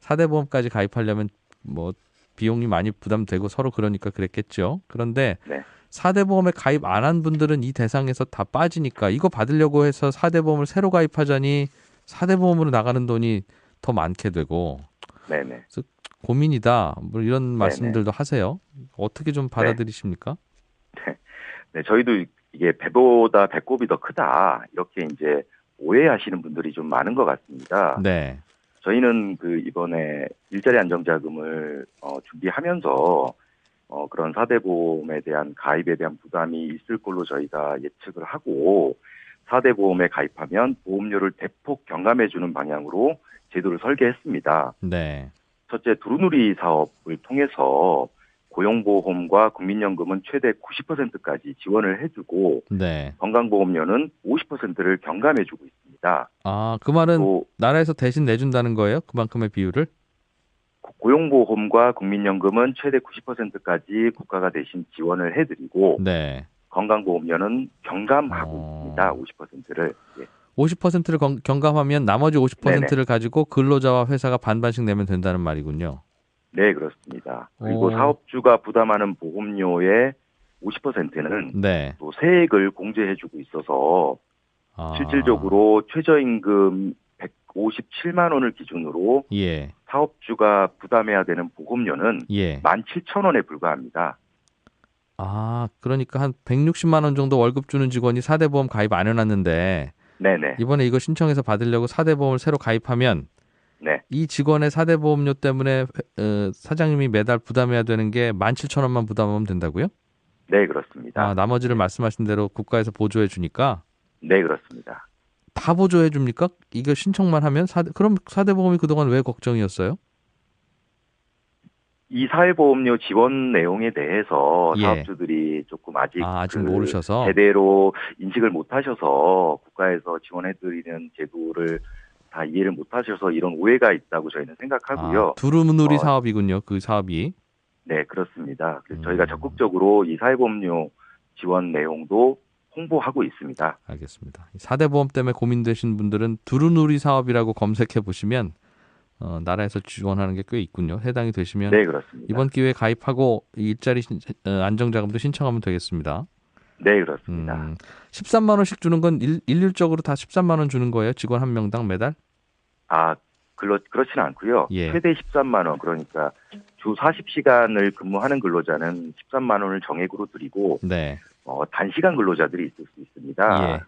4대 보험까지 가입하려면 뭐 비용이 많이 부담되고 서로 그러니까 그랬겠죠. 그런데 네. 4대 보험에 가입 안 한 분들은 이 대상에서 다 빠지니까 이거 받으려고 해서 4대 보험을 새로 가입하자니 4대 보험으로 나가는 돈이 더 많게 되고 네네. 그래서 고민이다. 뭐 이런 말씀들도 하세요. 어떻게 좀 받아들이십니까? 네, 저희도 이게 배보다 배꼽이 더 크다 이렇게 이제 오해하시는 분들이 좀 많은 것 같습니다. 네. 저희는 이번에 일자리 안정자금을 준비하면서 그런 4대 보험에 대한 가입에 대한 부담이 있을 걸로 저희가 예측을 하고 4대 보험에 가입하면 보험료를 대폭 경감해주는 방향으로 제도를 설계했습니다. 네. 첫째, 두루누리 사업을 통해서 고용보험과 국민연금은 최대 90%까지 지원을 해주고 네. 건강보험료는 50%를 경감해주고 있습니다. 아, 그 말은 나라에서 대신 내준다는 거예요? 그만큼의 비율을? 고용보험과 국민연금은 최대 90%까지 국가가 대신 지원을 해드리고 네. 건강보험료는 경감하고 있습니다. 50%를. 예. 50%를 경감하면 나머지 50%를 네네. 가지고 근로자와 회사가 반반씩 내면 된다는 말이군요. 네, 그렇습니다. 그리고 사업주가 부담하는 보험료의 50%는 네. 또 세액을 공제해주고 있어서 실질적으로 최저임금 157만 원을 기준으로 예. 사업주가 부담해야 되는 보험료는 17,000원에 불과합니다. 아, 그러니까 한 160만 원 정도 월급 주는 직원이 4대 보험 가입 안 해놨는데 네네. 이번에 이거 신청해서 받으려고 4대 보험을 새로 가입하면 이 직원의 4대 보험료 때문에 사장님이 매달 부담해야 되는 게 17,000원만 부담하면 된다고요? 네, 그렇습니다. 아, 나머지를 말씀하신 대로 국가에서 보조해 주니까? 네, 그렇습니다. 다 보조해 줍니까? 이거 신청만 하면? 그럼 4대 보험이 그동안 왜 걱정이었어요? 이 사회보험료 지원 내용에 대해서 사업주들이 조금 아직 모르셔서 제대로 인식을 못하셔서 국가에서 지원해드리는 제도를 다 이해를 못하셔서 이런 오해가 있다고 저희는 생각하고요. 두루누리 사업이군요. 그 사업이. 네, 그렇습니다. 그래서 저희가 적극적으로 이 사회보험료 지원 내용도 홍보하고 있습니다. 알겠습니다. 4대 보험 때문에 고민되신 분들은 두루누리 사업이라고 검색해 보시면 나라에서 지원하는 게 꽤 있군요. 해당이 되시면 네, 그렇습니다. 이번 기회에 가입하고 일자리 안정자금도 신청하면 되겠습니다. 네, 그렇습니다. 13만 원씩 주는 건 일률적으로 다 13만 원 주는 거예요? 직원 한 명당 매달? 아, 그렇지는 않고요. 최대 13만 원, 그러니까 주 40시간을 근무하는 근로자는 13만 원을 정액으로 드리고 단시간 근로자들이 있을 수 있습니다.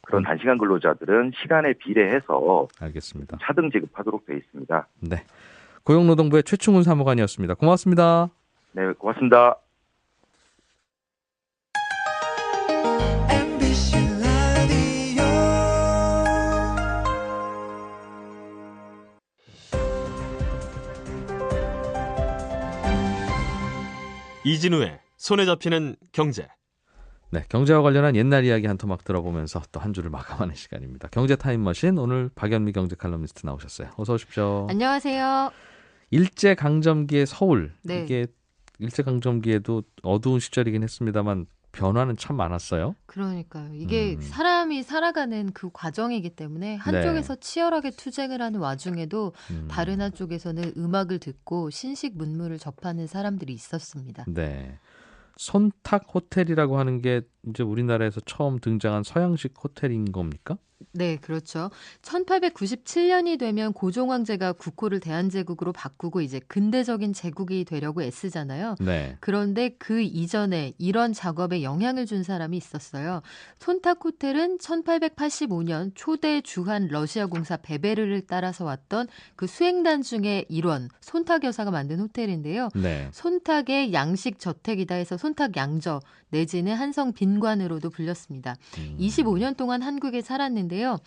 그런 단시간 근로자들은 시간에 비례해서 알겠습니다. 차등 지급하도록 되어 있습니다. 네, 고용노동부의 최충훈 사무관이었습니다. 고맙습니다. 네, 고맙습니다. 이진우의 손에 잡히는 경제. 네, 경제와 관련한 옛날 이야기 한 토막 들어보면서 또 한 주를 마감하는 시간입니다. 경제 타임머신, 오늘 박연미 경제 칼럼니스트 나오셨어요. 어서 오십시오. 안녕하세요. 일제강점기의 서울. 이게 일제강점기에도 어두운 시절이긴 했습니다만 변화는 참 많았어요. 그러니까요. 이게 사람이 살아가는 그 과정이기 때문에 한쪽에서 치열하게 투쟁을 하는 와중에도 다른 한쪽에서는 음악을 듣고 신식 문물을 접하는 사람들이 있었습니다. 네. 손탁 호텔이라고 하는 게 이제 우리나라에서 처음 등장한 서양식 호텔인 겁니까? 네, 그렇죠. 1897년이 되면 고종 황제가 국호를 대한제국으로 바꾸고 이제 근대적인 제국이 되려고 애쓰잖아요. 네. 그런데 그 이전에 이런 작업에 영향을 준 사람이 있었어요. 손탁 호텔은 1885년 초대 주한 러시아 공사 베베르를 따라서 왔던 그 수행단 중의 일원 손탁 여사가 만든 호텔인데요. 네. 손탁의 양식 저택이다 해서 손탁 양저 내지는 한성 빈관으로도 불렸습니다. 25년 동안 한국에 살았는데요.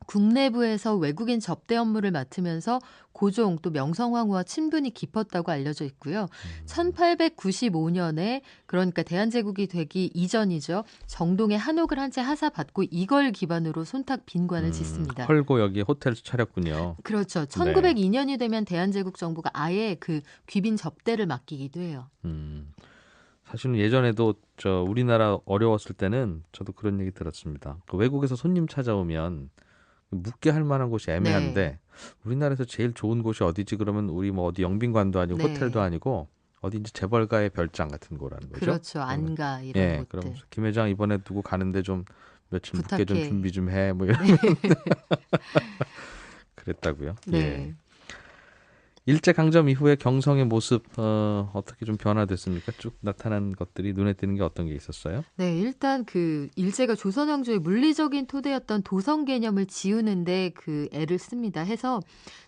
국내부에서 외국인 접대 업무를 맡으면서 고종 또 명성황후와 친분이 깊었다고 알려져 있고요. 1895년에 그러니까 대한제국이 되기 이전이죠. 정동에 한옥을 한 채 하사받고 이걸 기반으로 손탁 빈관을 짓습니다. 헐고 여기 호텔 차렸군요. 그렇죠. 1902년이 되면 대한제국 정부가 아예 그 귀빈 접대를 맡기기도 해요. 사실은 예전에도 우리나라 어려웠을 때는 저도 그런 얘기 들었습니다. 그 외국에서 손님 찾아오면 묵게 할 만한 곳이 애매한데 네. 우리나라에서 제일 좋은 곳이 어디지 그러면 우리 뭐 어디 영빈관도 아니고 네. 호텔도 아니고 어디 이제 재벌가의 별장 같은 거라는 거죠. 그렇죠. 안가 이런 예, 곳들. 그럼 김 회장 이번에 두고 가는데 좀 며칠 묵게 좀 부탁해. 준비 좀 해. 뭐 이런. 네. 그랬다고요. 네. 예. 일제강점 이후의 경성의 모습 어떻게 좀 변화됐습니까? 쭉 나타난 것들이 눈에 띄는 게 어떤 게 있었어요? 네, 일단 그 일제가 조선 왕조의 물리적인 토대였던 도성 개념을 지우는데 그 애를 씁니다. 해서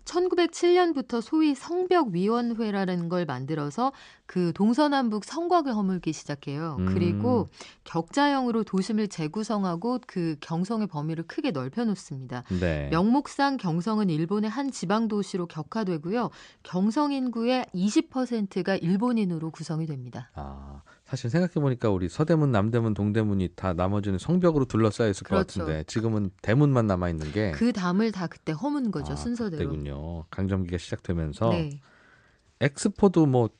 1907년부터 소위 성벽위원회라는 걸 만들어서 그 동서남북 성곽을 허물기 시작해요. 그리고 격자형으로 도심을 재구성하고 그 경성의 범위를 크게 넓혀놓습니다. 네. 명목상 경성은 일본의 한 지방 도시로 격화되고요. 경성 인구의 20%가 일본인으로 구성이 됩니다. 아, 사실 생각해보니까 우리 서대문, 남대문, 동대문이 다 나머지는 성벽으로 둘러싸여 있을 그렇죠. 것 같은데 지금은 대문만 남아있는 게 그 담을 다 그때 허문 거죠. 순서대로. 그때군요. 강점기가 시작되면서 네. 엑스포도 뭐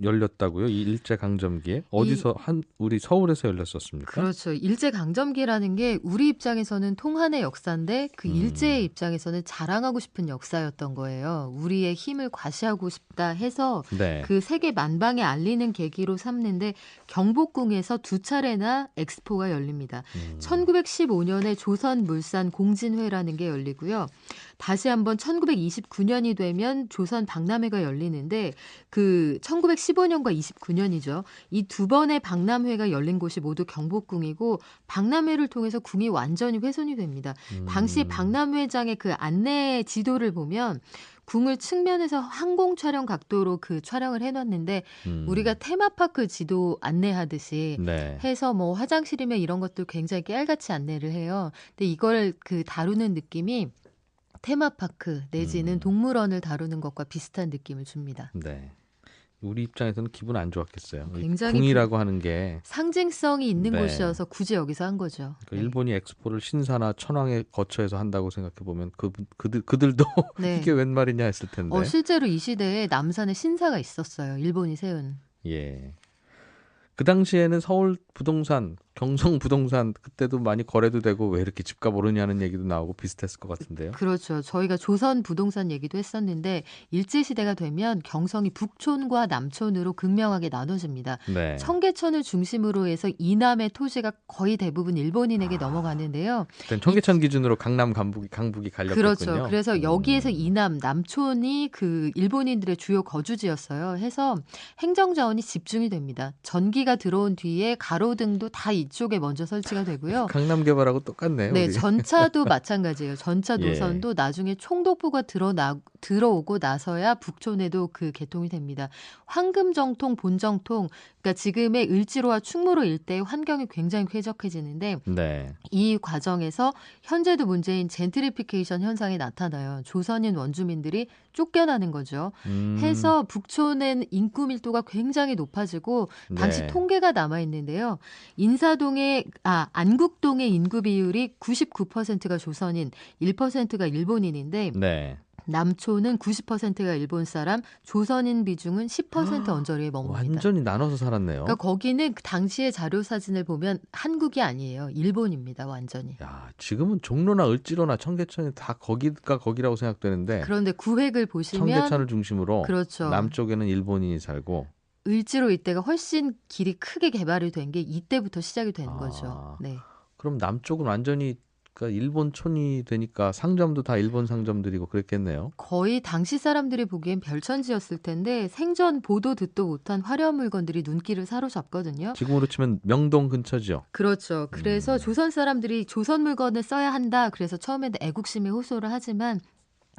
열렸다고요? 이 일제강점기에? 어디서 우리 서울에서 열렸었습니까? 그렇죠. 일제강점기라는 게 우리 입장에서는 통한의 역사인데 그 일제의 입장에서는 자랑하고 싶은 역사였던 거예요. 우리의 힘을 과시하고 싶다 해서 네. 그 세계 만방에 알리는 계기로 삼는데 경복궁에서 2차례나 엑스포가 열립니다. 1915년에 조선물산 공진회라는 게 열리고요. 다시 한번 1929년이 되면 조선 박람회가 열리는데 그 1915년과 29년이죠. 이 두 번의 박람회가 열린 곳이 모두 경복궁이고 박람회를 통해서 궁이 완전히 훼손이 됩니다. 당시 박람회장의 그 안내 지도를 보면 궁을 측면에서 항공 촬영 각도로 그 촬영을 해놨는데 우리가 테마파크 지도 안내하듯이 네. 해서 뭐 화장실이면 이런 것도 굉장히 깨알같이 안내를 해요. 근데 이걸 그 다루는 느낌이 테마파크 내지는 동물원을 다루는 것과 비슷한 느낌을 줍니다. 네. 우리 입장에서는 기분 안 좋았겠어요. 굉장히 궁이라고 하는 게 상징성이 있는 네. 곳이어서 굳이 여기서 한 거죠. 그러니까 일본이 엑스포를 신사나 천황에 거쳐서 한다고 생각해 보면 그들도 네. 이게 웬 말이냐 했을 텐데. 실제로 이 시대에 남산에 신사가 있었어요. 일본이 세운. 예. 그 당시에는 서울 부동산, 경성 부동산 그때도 많이 거래도 되고 왜 이렇게 집값 오르냐는 얘기도 나오고 비슷했을 것 같은데요. 그렇죠. 저희가 조선 부동산 얘기도 했었는데 일제시대가 되면 경성이 북촌과 남촌으로 극명하게 나눠집니다. 네. 청계천을 중심으로 해서 이남의 토지가 거의 대부분 일본인에게 넘어가는데요. 그땐 청계천 기준으로 강남, 강북이 갈렸거든요. 그렇죠. 그래서 여기에서 이남, 남촌이 그 일본인들의 주요 거주지였어요. 해서 행정자원이 집중이 됩니다. 전기가 들어온 뒤에 가로등도 다 이쪽에 먼저 설치가 되고요. 강남 개발하고 똑같네요. 네, 우리. 전차도 마찬가지예요. 전차 예. 노선도 나중에 총독부가 들어오고 나서야 북촌에도 그 개통이 됩니다. 황금정통, 본정통, 그러니까 지금의 을지로와 충무로 일대의 환경이 굉장히 쾌적해지는데 네. 이 과정에서 현재도 문제인 젠트리피케이션 현상이 나타나요. 조선인 원주민들이 쫓겨나는 거죠. 해서 북촌은 인구 밀도가 굉장히 높아지고 당시 네. 통계가 남아 있는데요. 안국동의 인구 비율이 99%가 조선인, 1%가 일본인인데 네. 남초는 90%가 일본 사람, 조선인 비중은 10% 언저리에 머뭅니다. 완전히 나눠서 살았네요. 그러니까 거기는 그 당시의 자료 사진을 보면 한국이 아니에요. 일본입니다. 완전히. 야, 지금은 종로나 을지로나 청계천이 다 거기가 거기라고 생각되는데 그런데 구획을 보시면 청계천을 중심으로 그렇죠. 남쪽에는 일본인이 살고 을지로 이때가 훨씬 길이 크게 개발이 된 게 이때부터 시작이 된 거죠. 네. 그럼 남쪽은 완전히 그러니까 일본촌이 되니까 상점도 다 일본 상점들이고 그랬겠네요. 거의 당시 사람들이 보기엔 별천지였을 텐데 생전 보도 듣도 못한 화려한 물건들이 눈길을 사로잡거든요. 지금으로 치면 명동 근처죠. 그렇죠. 그래서 조선 사람들이 조선 물건을 써야 한다. 그래서 처음에는 애국심에 호소를 하지만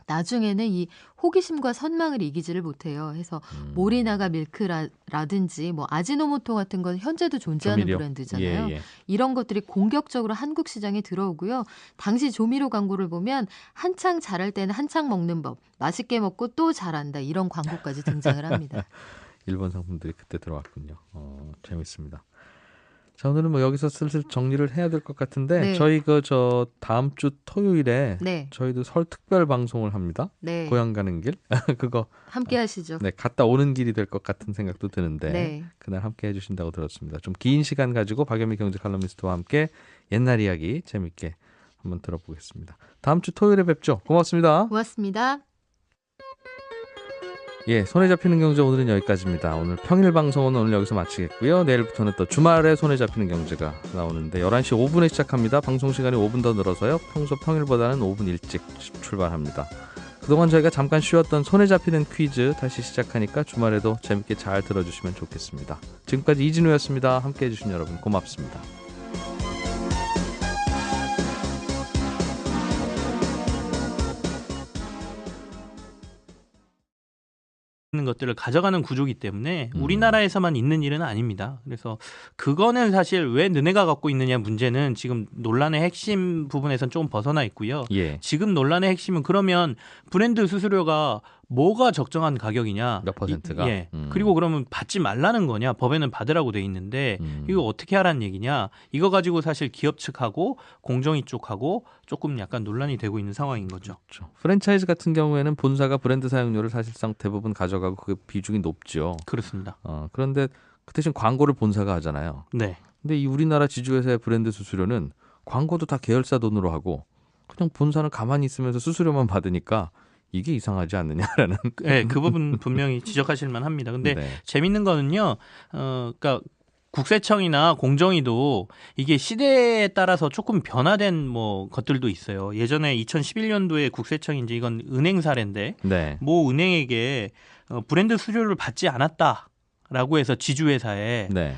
나중에는 이 호기심과 선망을 이기지를 못해요. 해서 모리나가 밀크라든지 뭐 아지노모토 같은 건 현재도 존재하는 조미료. 브랜드잖아요. 예. 이런 것들이 공격적으로 한국 시장에 들어오고요. 당시 조미료 광고를 보면 한창 잘할 때는 한창 먹는 법, 맛있게 먹고 또 잘한다 이런 광고까지 등장을 합니다. 일본 상품들이 그때 들어왔군요. 재밌습니다. 자, 오늘은 뭐 여기서 슬슬 정리를 해야 될 것 같은데 네. 저희 다음 주 토요일에 네. 저희도 설 특별 방송을 합니다. 네. 고향 가는 길 그거 함께 하시죠. 네, 갔다 오는 길이 될 것 같은 생각도 드는데 네. 그날 함께 해주신다고 들었습니다. 좀 긴 시간 가지고 박연미 경제 칼럼니스트와 함께 옛날 이야기 재밌게 한번 들어보겠습니다. 다음 주 토요일에 뵙죠. 고맙습니다. 고맙습니다. 예, 손에 잡히는 경제 오늘은 여기까지입니다. 오늘 평일 방송은 오늘 여기서 마치겠고요. 내일부터는 또 주말에 손에 잡히는 경제가 나오는데 11시 5분에 시작합니다. 방송 시간이 5분 더 늘어서요. 평일보다는 5분 일찍 출발합니다. 그동안 저희가 잠깐 쉬었던 손에 잡히는 퀴즈 다시 시작하니까 주말에도 재밌게 잘 들어주시면 좋겠습니다. 지금까지 이진우였습니다. 함께해 주신 여러분 고맙습니다. 있는 것들을 가져가는 구조이기 때문에 우리나라에서만 있는 일은 아닙니다. 그래서 그거는 사실 왜 너네가 갖고 있느냐 문제는 지금 논란의 핵심 부분에선 조금 벗어나 있고요. 예. 지금 논란의 핵심은 그러면 브랜드 수수료가 뭐가 적정한 가격이냐. 몇 퍼센트가. 예. 그리고 그러면 받지 말라는 거냐. 법에는 받으라고 돼 있는데 이거 어떻게 하라는 얘기냐. 이거 가지고 사실 기업 측하고 공정위 쪽하고 조금 약간 논란이 되고 있는 상황인 거죠. 그렇죠. 프랜차이즈 같은 경우에는 본사가 브랜드 사용료를 사실상 대부분 가져가고 그 비중이 높죠. 그렇습니다. 그런데 그 대신 광고를 본사가 하잖아요. 네. 근데 이 우리나라 지주회사의 브랜드 수수료는 광고도 다 계열사 돈으로 하고 그냥 본사는 가만히 있으면서 수수료만 받으니까 이게 이상하지 않느냐라는. 네, 그 부분 분명히 지적하실 만합니다. 근데 네. 재밌는 거는요. 그러니까 국세청이나 공정위도 이게 시대에 따라서 조금 변화된 뭐 것들도 있어요. 예전에 2011년도에 국세청이 이제 이건 은행 사례인데 네. 모 은행에게 브랜드 수수료를 받지 않았다. 라고 해서 지주회사에 네.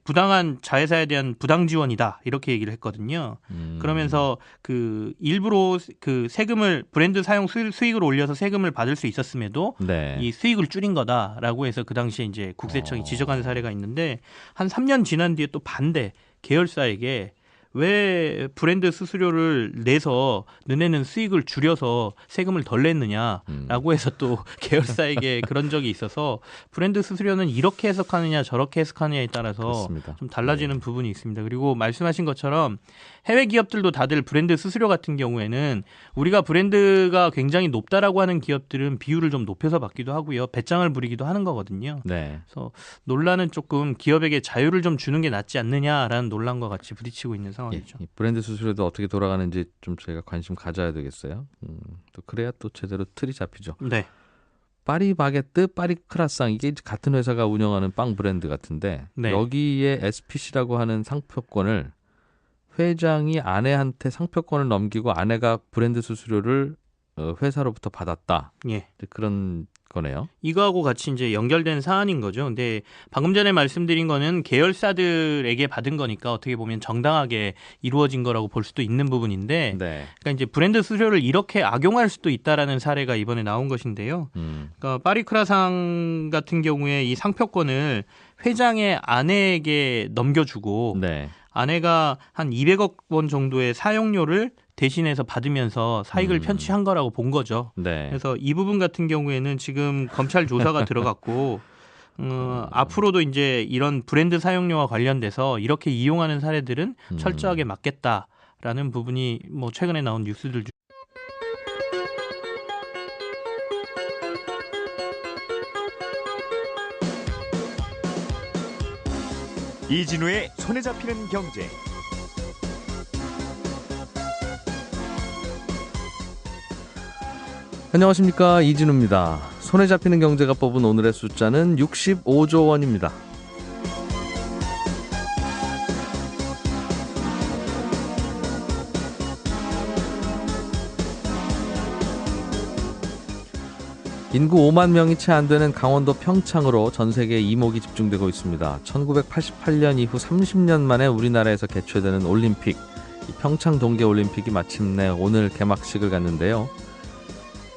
부당한 자회사에 대한 부당 지원이다 이렇게 얘기를 했거든요. 그러면서 그 일부러 그 세금을 브랜드 사용 수익을 올려서 세금을 받을 수 있었음에도 네. 이 수익을 줄인 거다라고 해서 그 당시에 이제 국세청이 지적한 사례가 있는데 한 3년 지난 뒤에 또 반대 계열사에게 왜 브랜드 수수료를 내서 너네는 수익을 줄여서 세금을 덜 냈느냐라고 해서 또 계열사에게 그런 적이 있어서 브랜드 수수료는 이렇게 해석하느냐 저렇게 해석하느냐에 따라서 그렇습니다. 좀 달라지는 부분이 있습니다. 그리고 말씀하신 것처럼 해외 기업들도 다들 브랜드 수수료 같은 경우에는 우리가 브랜드가 굉장히 높다라고 하는 기업들은 비율을 좀 높여서 받기도 하고요. 배짱을 부리기도 하는 거거든요. 네. 그래서 논란은 조금 기업에게 자유를 좀 주는 게 낫지 않느냐라는 논란과 같이 부딪히고 있는 상황이죠. 이 브랜드 수수료도 어떻게 돌아가는지 좀 저희가 관심 가져야 되겠어요. 또 그래야 또 제대로 틀이 잡히죠. 네. 파리 바게뜨, 파리 크라상 이게 같은 회사가 운영하는 빵 브랜드 같은데 네. 여기에 SPC라고 하는 상표권을 회장이 아내한테 상표권을 넘기고 아내가 브랜드 수수료를 회사로부터 받았다. 예. 그런 거네요. 이거하고 같이 이제 연결된 사안인 거죠. 근데 방금 전에 말씀드린 거는 계열사들에게 받은 거니까 어떻게 보면 정당하게 이루어진 거라고 볼 수도 있는 부분인데, 네. 그러니까 이제 브랜드 수수료를 이렇게 악용할 수도 있다라는 사례가 이번에 나온 것인데요. 그러니까 파리크라상 같은 경우에 이 상표권을 회장의 아내에게 넘겨주고, 네. 아내가 한 200억 원 정도의 사용료를 대신해서 받으면서 사익을 편취한 거라고 본 거죠. 네. 그래서 이 부분 같은 경우에는 지금 검찰 조사가 들어갔고 앞으로도 이제 이런 브랜드 사용료와 관련돼서 이렇게 이용하는 사례들은 철저하게 막겠다라는 부분이 뭐 최근에 나온 뉴스들 중 이진우의 손에 잡히는 경제. 안녕하십니까, 이진우입니다. 손에 잡히는 경제가 뽑은 오늘의 숫자는 65조 원입니다. 인구 5만 명이 채 안 되는 강원도 평창으로 전 세계 이목이 집중되고 있습니다. 1988년 이후 30년 만에 우리나라에서 개최되는 올림픽, 이 평창 동계올림픽이 마침내 오늘 개막식을 갖는데요.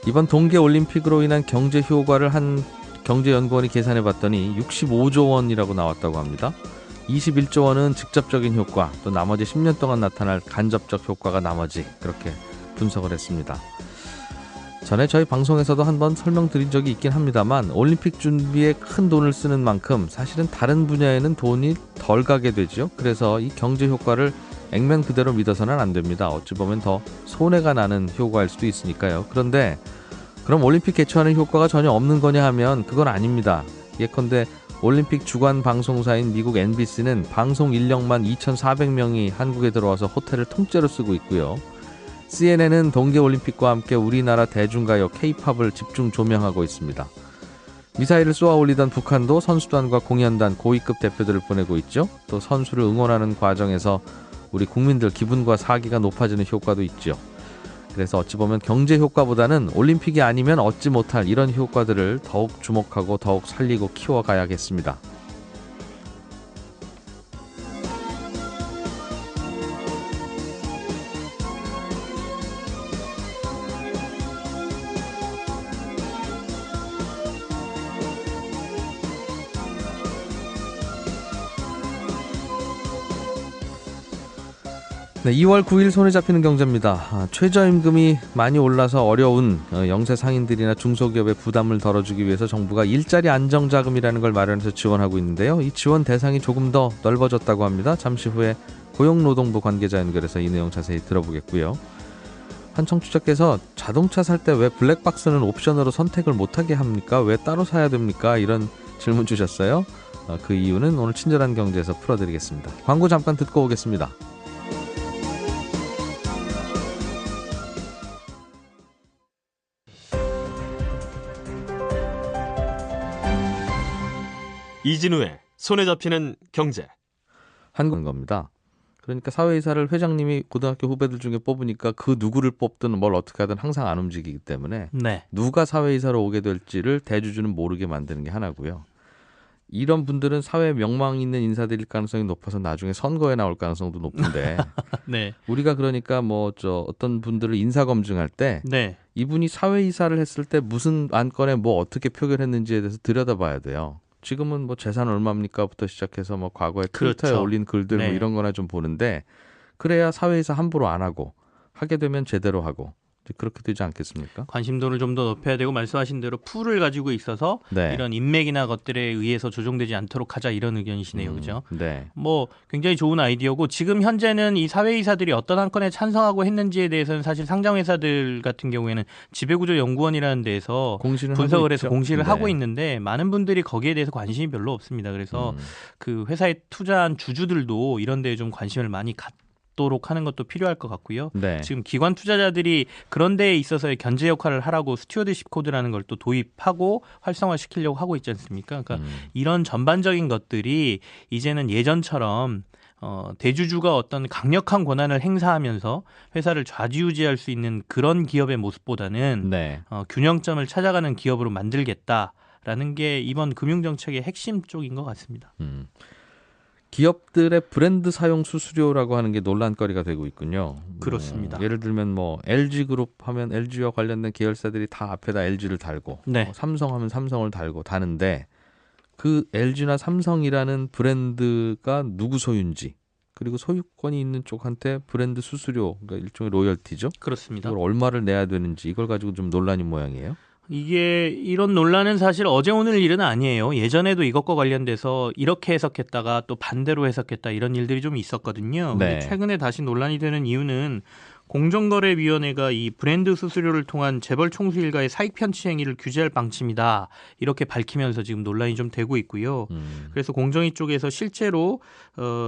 이번 동계올림픽으로 인한 경제 효과를 한 경제연구원이 계산해 봤더니 65조 원이라고 나왔다고 합니다. 21조 원은 직접적인 효과, 또 나머지 10년 동안 나타날 간접적 효과가 나머지, 그렇게 분석을 했습니다. 전에 저희 방송에서도 한번 설명드린 적이 있긴 합니다만, 올림픽 준비에 큰 돈을 쓰는 만큼 사실은 다른 분야에는 돈이 덜 가게 되죠. 그래서 이 경제 효과를 액면 그대로 믿어서는 안 됩니다. 어찌 보면 더 손해가 나는 효과일 수도 있으니까요. 그런데 그럼 올림픽 개최하는 효과가 전혀 없는 거냐 하면 그건 아닙니다. 예컨대 올림픽 주관 방송사인 미국 NBC는 방송 인력만 2,400명이 한국에 들어와서 호텔을 통째로 쓰고 있고요. CNN은 동계올림픽과 함께 우리나라 대중가요 K-팝을 집중 조명하고 있습니다. 미사일을 쏘아 올리던 북한도 선수단과 공연단, 고위급 대표들을 보내고 있죠. 또 선수를 응원하는 과정에서 우리 국민들 기분과 사기가 높아지는 효과도 있죠. 그래서 어찌 보면 경제 효과보다는 올림픽이 아니면 얻지 못할 이런 효과들을 더욱 주목하고 더욱 살리고 키워가야겠습니다. 네, 2월 9일 손에 잡히는 경제입니다. 최저임금이 많이 올라서 어려운 영세 상인들이나 중소기업의 부담을 덜어주기 위해서 정부가 일자리 안정자금이라는 걸 마련해서 지원하고 있는데요. 이 지원 대상이 조금 더 넓어졌다고 합니다. 잠시 후에 고용노동부 관계자 연결해서 이 내용 자세히 들어보겠고요. 한 청취자께서 자동차 살 때 왜 블랙박스는 옵션으로 선택을 못하게 합니까? 왜 따로 사야 됩니까? 이런 질문 주셨어요. 그 이유는 오늘 친절한 경제에서 풀어드리겠습니다. 광고 잠깐 듣고 오겠습니다. 이진우의 손에 잡히는 경제. 한국인 겁니다. 그러니까 사회이사를 회장님이 고등학교 후배들 중에 뽑으니까 그 누구를 뽑든 뭘 어떻게 하든 항상 안 움직이기 때문에 네. 누가 사회이사로 오게 될지를 대주주는 모르게 만드는 게 하나고요. 이런 분들은 사회 명망 있는 인사들일 가능성이 높아서 나중에 선거에 나올 가능성도 높은데 네. 우리가 그러니까 어떤 분들을 인사 검증할 때 네. 이분이 사회이사를 했을 때 무슨 안건에 어떻게 표결했는지에 대해서 들여다봐야 돼요. 지금은 재산 얼마입니까부터 시작해서 과거에 트위터에 그렇죠. 올린 글들 네. 이런 거나 좀 보는데 그래야 사회에서 함부로 안 하고 하게 되면 제대로 하고 그렇게 되지 않겠습니까? 관심도를 좀 더 높여야 되고 말씀하신 대로 풀을 가지고 있어서 네. 이런 인맥이나 것들에 의해서 조종되지 않도록 하자 이런 의견이시네요. 그죠? 네. 굉장히 좋은 아이디어고 지금 현재는 이 사회이사들이 어떤 한 건에 찬성하고 했는지에 대해서는 사실 상장회사들 같은 경우에는 지배구조연구원이라는 데서 분석을 해서 공시를 하고 있는데 많은 분들이 거기에 대해서 관심이 별로 없습니다. 그래서 그 회사에 투자한 주주들도 이런 데에 좀 관심을 많이 갖도록 하는 것도 필요할 것 같고요. 네. 지금 기관 투자자들이 그런 데에 있어서의 견제 역할을 하라고 스튜어드십 코드라는 걸 또 도입하고 활성화시키려고 하고 있지 않습니까? 그러니까 이런 전반적인 것들이 이제는 예전처럼 대주주가 어떤 강력한 권한을 행사하면서 회사를 좌지우지할 수 있는 그런 기업의 모습보다는 네. 균형점을 찾아가는 기업으로 만들겠다라는 게 이번 금융정책의 핵심 쪽인 것 같습니다. 기업들의 브랜드 사용 수수료라고 하는 게 논란거리가 되고 있군요. 그렇습니다. 예를 들면 LG그룹 하면 LG와 관련된 계열사들이 다 앞에다 LG를 달고 네. 삼성 하면 삼성을 다는데 그 LG나 삼성이라는 브랜드가 누구 소유인지 그리고 소유권이 있는 쪽한테 브랜드 수수료, 그러니까 일종의 로열티죠. 그렇습니다. 이걸 얼마를 내야 되는지 이걸 가지고 좀 논란인 모양이에요. 이게 이런 논란은 사실 어제 오늘 일은 아니에요. 예전에도 이것과 관련돼서 이렇게 해석했다가 또 반대로 해석했다 이런 일들이 좀 있었거든요. 네. 근데 최근에 다시 논란이 되는 이유는 공정거래위원회가 이 브랜드 수수료를 통한 재벌 총수 일가의 사익 편취 행위를 규제할 방침이다. 이렇게 밝히면서 지금 논란이 좀 되고 있고요. 그래서 공정위 쪽에서 실제로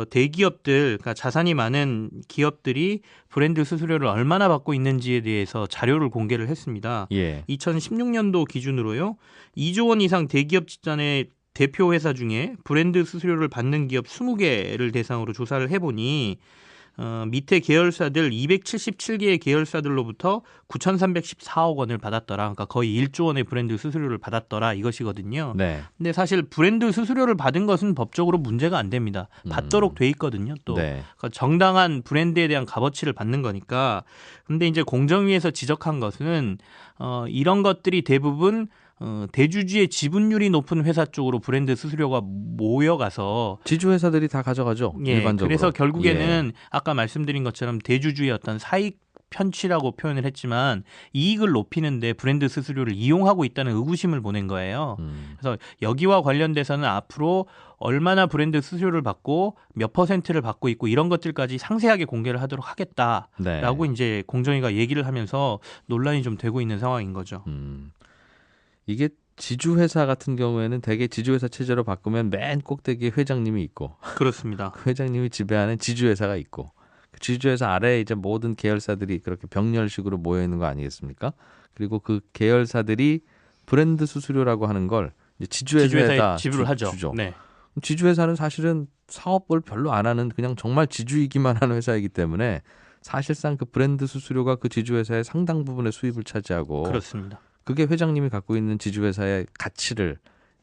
대기업들, 그러니까 자산이 많은 기업들이 브랜드 수수료를 얼마나 받고 있는지에 대해서 자료를 공개를 했습니다. 예. 2016년도 기준으로요. 2조 원 이상 대기업 집단의 대표 회사 중에 브랜드 수수료를 받는 기업 20개를 대상으로 조사를 해보니 밑에 계열사들 277개의 계열사들로부터 9,314억 원을 받았더라. 그러니까 거의 1조 원의 브랜드 수수료를 받았더라 이것이거든요. 네. 근데 사실 브랜드 수수료를 받은 것은 법적으로 문제가 안 됩니다. 받도록 돼 있거든요. 또 네. 그러니까 정당한 브랜드에 대한 값어치를 받는 거니까. 근데 이제 공정위에서 지적한 것은 이런 것들이 대부분 대주주의 지분율이 높은 회사 쪽으로 브랜드 수수료가 모여가서 지주회사들이 다 가져가죠. 예, 일반적으로. 그래서 결국에는 아까 말씀드린 것처럼 대주주의 어떤 사익 편취라고 표현을 했지만 이익을 높이는데 브랜드 수수료를 이용하고 있다는 의구심을 보낸 거예요. 그래서 여기와 관련돼서는 앞으로 얼마나 브랜드 수수료를 받고 몇 %를 받고 있고 이런 것들까지 상세하게 공개를 하도록 하겠다라고 네. 이제 공정위가 얘기를 하면서 논란이 좀 되고 있는 상황인 거죠. 이게 지주회사 같은 경우에는 대개 지주회사 체제로 바꾸면 맨 꼭대기에 회장님이 있고 그렇습니다. 그 회장님이 지배하는 지주회사가 있고 그 지주회사 아래에 이제 모든 계열사들이 그렇게 병렬식으로 모여 있는 거 아니겠습니까? 그리고 그 계열사들이 브랜드 수수료라고 하는 걸 이제 지주회사에다 지불을 하죠. 주죠. 네. 지주회사는 사실은 사업을 별로 안 하는 그냥 정말 지주이기만 하는 회사이기 때문에 사실상 그 브랜드 수수료가 그 지주회사의 상당 부분의 수입을 차지하고 그렇습니다. 그게 회장님이 갖고 있는 지주회사의 가치를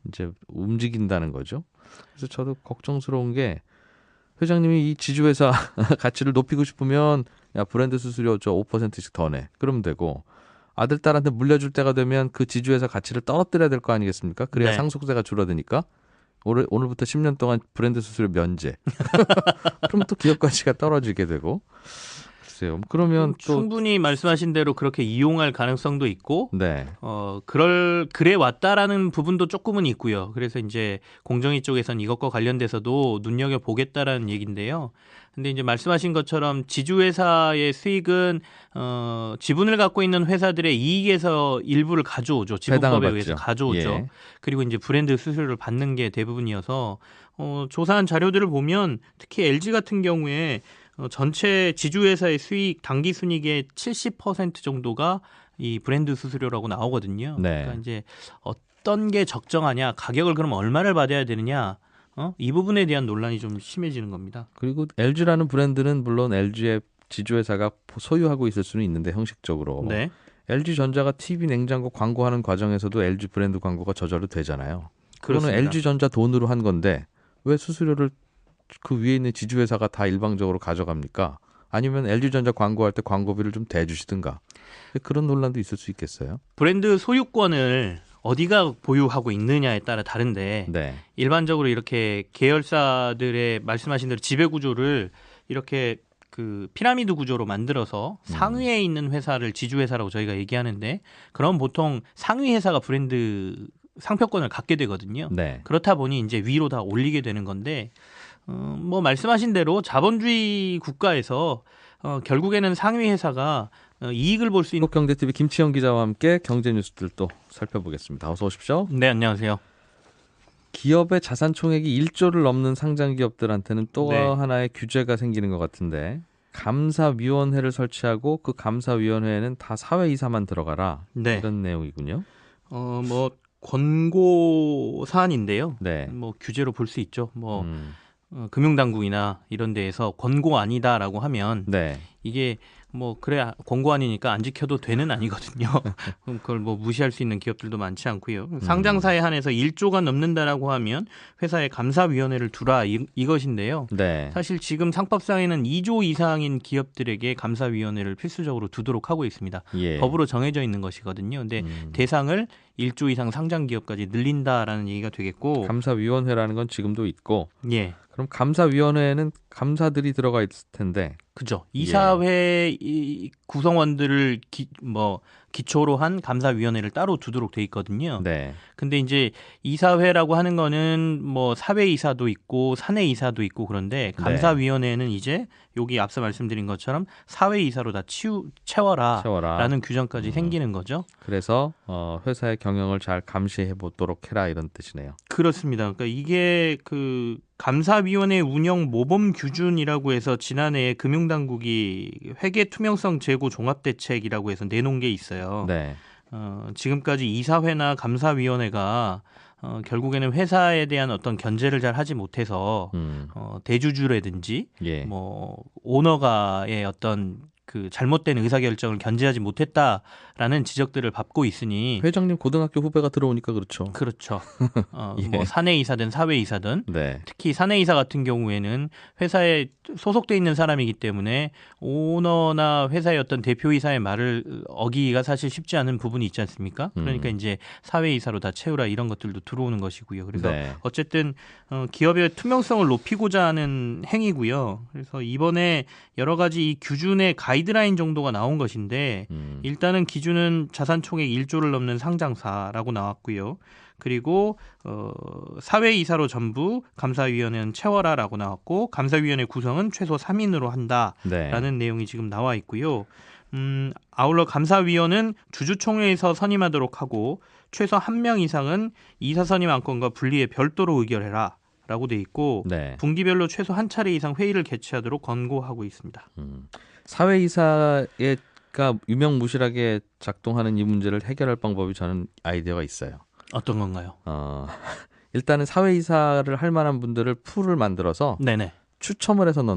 이제 움직인다는 거죠. 그래서 저도 걱정스러운 게 회장님이 이 지주회사 가치를 높이고 싶으면 야 브랜드 수수료 저 5%씩 더 내. 그러면 되고 아들 딸한테 물려줄 때가 되면 그 지주회사 가치를 떨어뜨려야 될 거 아니겠습니까? 그래야 네. 상속세가 줄어드니까 오늘부터 10년 동안 브랜드 수수료 면제. 그럼 또 기업 가치가 떨어지게 되고. 글쎄요. 그러면 또 충분히 말씀하신 대로 그렇게 이용할 가능성도 있고, 네. 그래 왔다라는 부분도 조금은 있고요. 그래서 이제 공정위 쪽에서는 이것과 관련돼서도 눈여겨 보겠다라는 얘기인데요. 근데 이제 말씀하신 것처럼 지주회사의 수익은 지분을 갖고 있는 회사들의 이익에서 일부를 가져오죠. 지분법에 의해서 가져오죠. 예. 그리고 이제 브랜드 수수료를 받는 게 대부분이어서 조사한 자료들을 보면 특히 LG 같은 경우에 전체 지주회사의 수익 단기 순이익의 70% 정도가 이 브랜드 수수료라고 나오거든요. 네. 그러니까 이제 어떤 게 적정하냐, 가격을 그럼 얼마를 받아야 되느냐, 이 부분에 대한 논란이 좀 심해지는 겁니다. 그리고 LG라는 브랜드는 물론 LG의 지주회사가 소유하고 있을 수는 있는데 형식적으로 네. LG전자가 TV 냉장고 광고하는 과정에서도 LG 브랜드 광고가 저절로 되잖아요. 그거는 그렇습니다. LG전자 돈으로 한 건데 왜 수수료를 그 위에 있는 지주회사가 다 일방적으로 가져갑니까? 아니면 LG전자 광고할 때 광고비를 좀 대주시든가. 그런 논란도 있을 수 있겠어요. 브랜드 소유권을 어디가 보유하고 있느냐에 따라 다른데 네. 일반적으로 이렇게 계열사들의 말씀하신 대로 지배 구조를 이렇게 그 피라미드 구조로 만들어서 상위에 있는 회사를 지주회사라고 저희가 얘기하는데 그럼 보통 상위 회사가 브랜드 상표권을 갖게 되거든요. 네. 그렇다 보니 이제 위로 다 올리게 되는 건데 뭐 말씀하신 대로 자본주의 국가에서 결국에는 상위 회사가 이익을 볼 수 있는 한국경제TV 김치영 기자와 함께 경제 뉴스들 또 살펴보겠습니다. 어서 오십시오. 네, 안녕하세요. 기업의 자산 총액이 1조를 넘는 상장 기업들한테는 또 네. 하나의 규제가 생기는 것 같은데 감사위원회를 설치하고 그 감사위원회에는 다 사회이사만 들어가라. 네. 이런 내용이군요. 뭐 권고 사안인데요. 네. 뭐 규제로 볼 수 있죠. 뭐 금융당국이나 이런 데에서 권고 아니다라고 하면 네. 이게 뭐 그래 권고 아니니까 안 지켜도 되는 아니거든요. 그걸 뭐 무시할 수 있는 기업들도 많지 않고요. 상장사에 한해서 1조가 넘는다라고 하면 회사에 감사위원회를 두라 이것인데요. 네. 사실 지금 상법상에는 2조 이상인 기업들에게 감사위원회를 필수적으로 두도록 하고 있습니다. 예. 법으로 정해져 있는 것이거든요. 근데 대상을 1조 이상 상장 기업까지 늘린다라는 얘기가 되겠고 감사위원회라는 건 지금도 있고 예. 그럼 감사위원회에는 감사들이 들어가 있을 텐데 그죠. 이사회 이 구성원들을 기초로 한 감사위원회를 따로 두도록 돼 있거든요. 네. 근데 이제 이사회라고 하는 거는 뭐 사회이사도 있고 사내이사도 있고 그런데 감사위원회는 이제 여기 앞서 말씀드린 것처럼 사회이사로 다 채워라라는 규정까지 생기는 거죠. 그래서 회사의 경영을 잘 감시해 보도록 해라 이런 뜻이네요. 그렇습니다. 그러니까 이게 그 감사위원회 운영 모범 규준이라고 해서 지난해 금융당국이 회계 투명성 제고 종합대책이라고 해서 내놓은 게 있어요. 네. 지금까지 이사회나 감사위원회가 결국에는 회사에 대한 어떤 견제를 잘 하지 못해서 대주주라든지 예. 뭐 오너가의 어떤 그 잘못된 의사결정을 견제하지 못했다라는 지적들을 받고 있으니 회장님 고등학교 후배가 들어오니까 그렇죠. 그렇죠. 예. 뭐 사내이사든 사회이사든 네. 특히 사내이사 같은 경우에는 회사에 소속돼 있는 사람이기 때문에 오너나 회사의 어떤 대표이사의 말을 어기기가 사실 쉽지 않은 부분이 있지 않습니까? 그러니까 이제 사회이사로 다 채우라 이런 것들도 들어오는 것이고요. 그래서 네. 어쨌든 기업의 투명성을 높이고자 하는 행위고요. 그래서 이번에 여러 가지 이 규준의 가이드라인 정도가 나온 것인데 일단은 기준은 자산총액 1조를 넘는 상장사라고 나왔고요. 그리고 사회이사로 전부 감사위원회는 채워라라고 나왔고 감사위원회 구성은 최소 3인으로 한다라는 내용이 지금 나와 있고요. 아울러 감사위원은 주주총회에서 선임하도록 하고 최소 1명 이상은 이사 선임 안건과 분리해 별도로 의결해라. 라고 돼 있고 분기별로 최소 한 차례 이상 회의를 개최하도록 권고하고 있습니다. 사회이사가 유명무실하게 작동하는 이 문제를 해결할 방법이 저는 아이디어가 있어요. 어떤 건가요? 일단은 사회이사를 할 만한 분들을 풀을 만들어서 추첨을 해서 넣는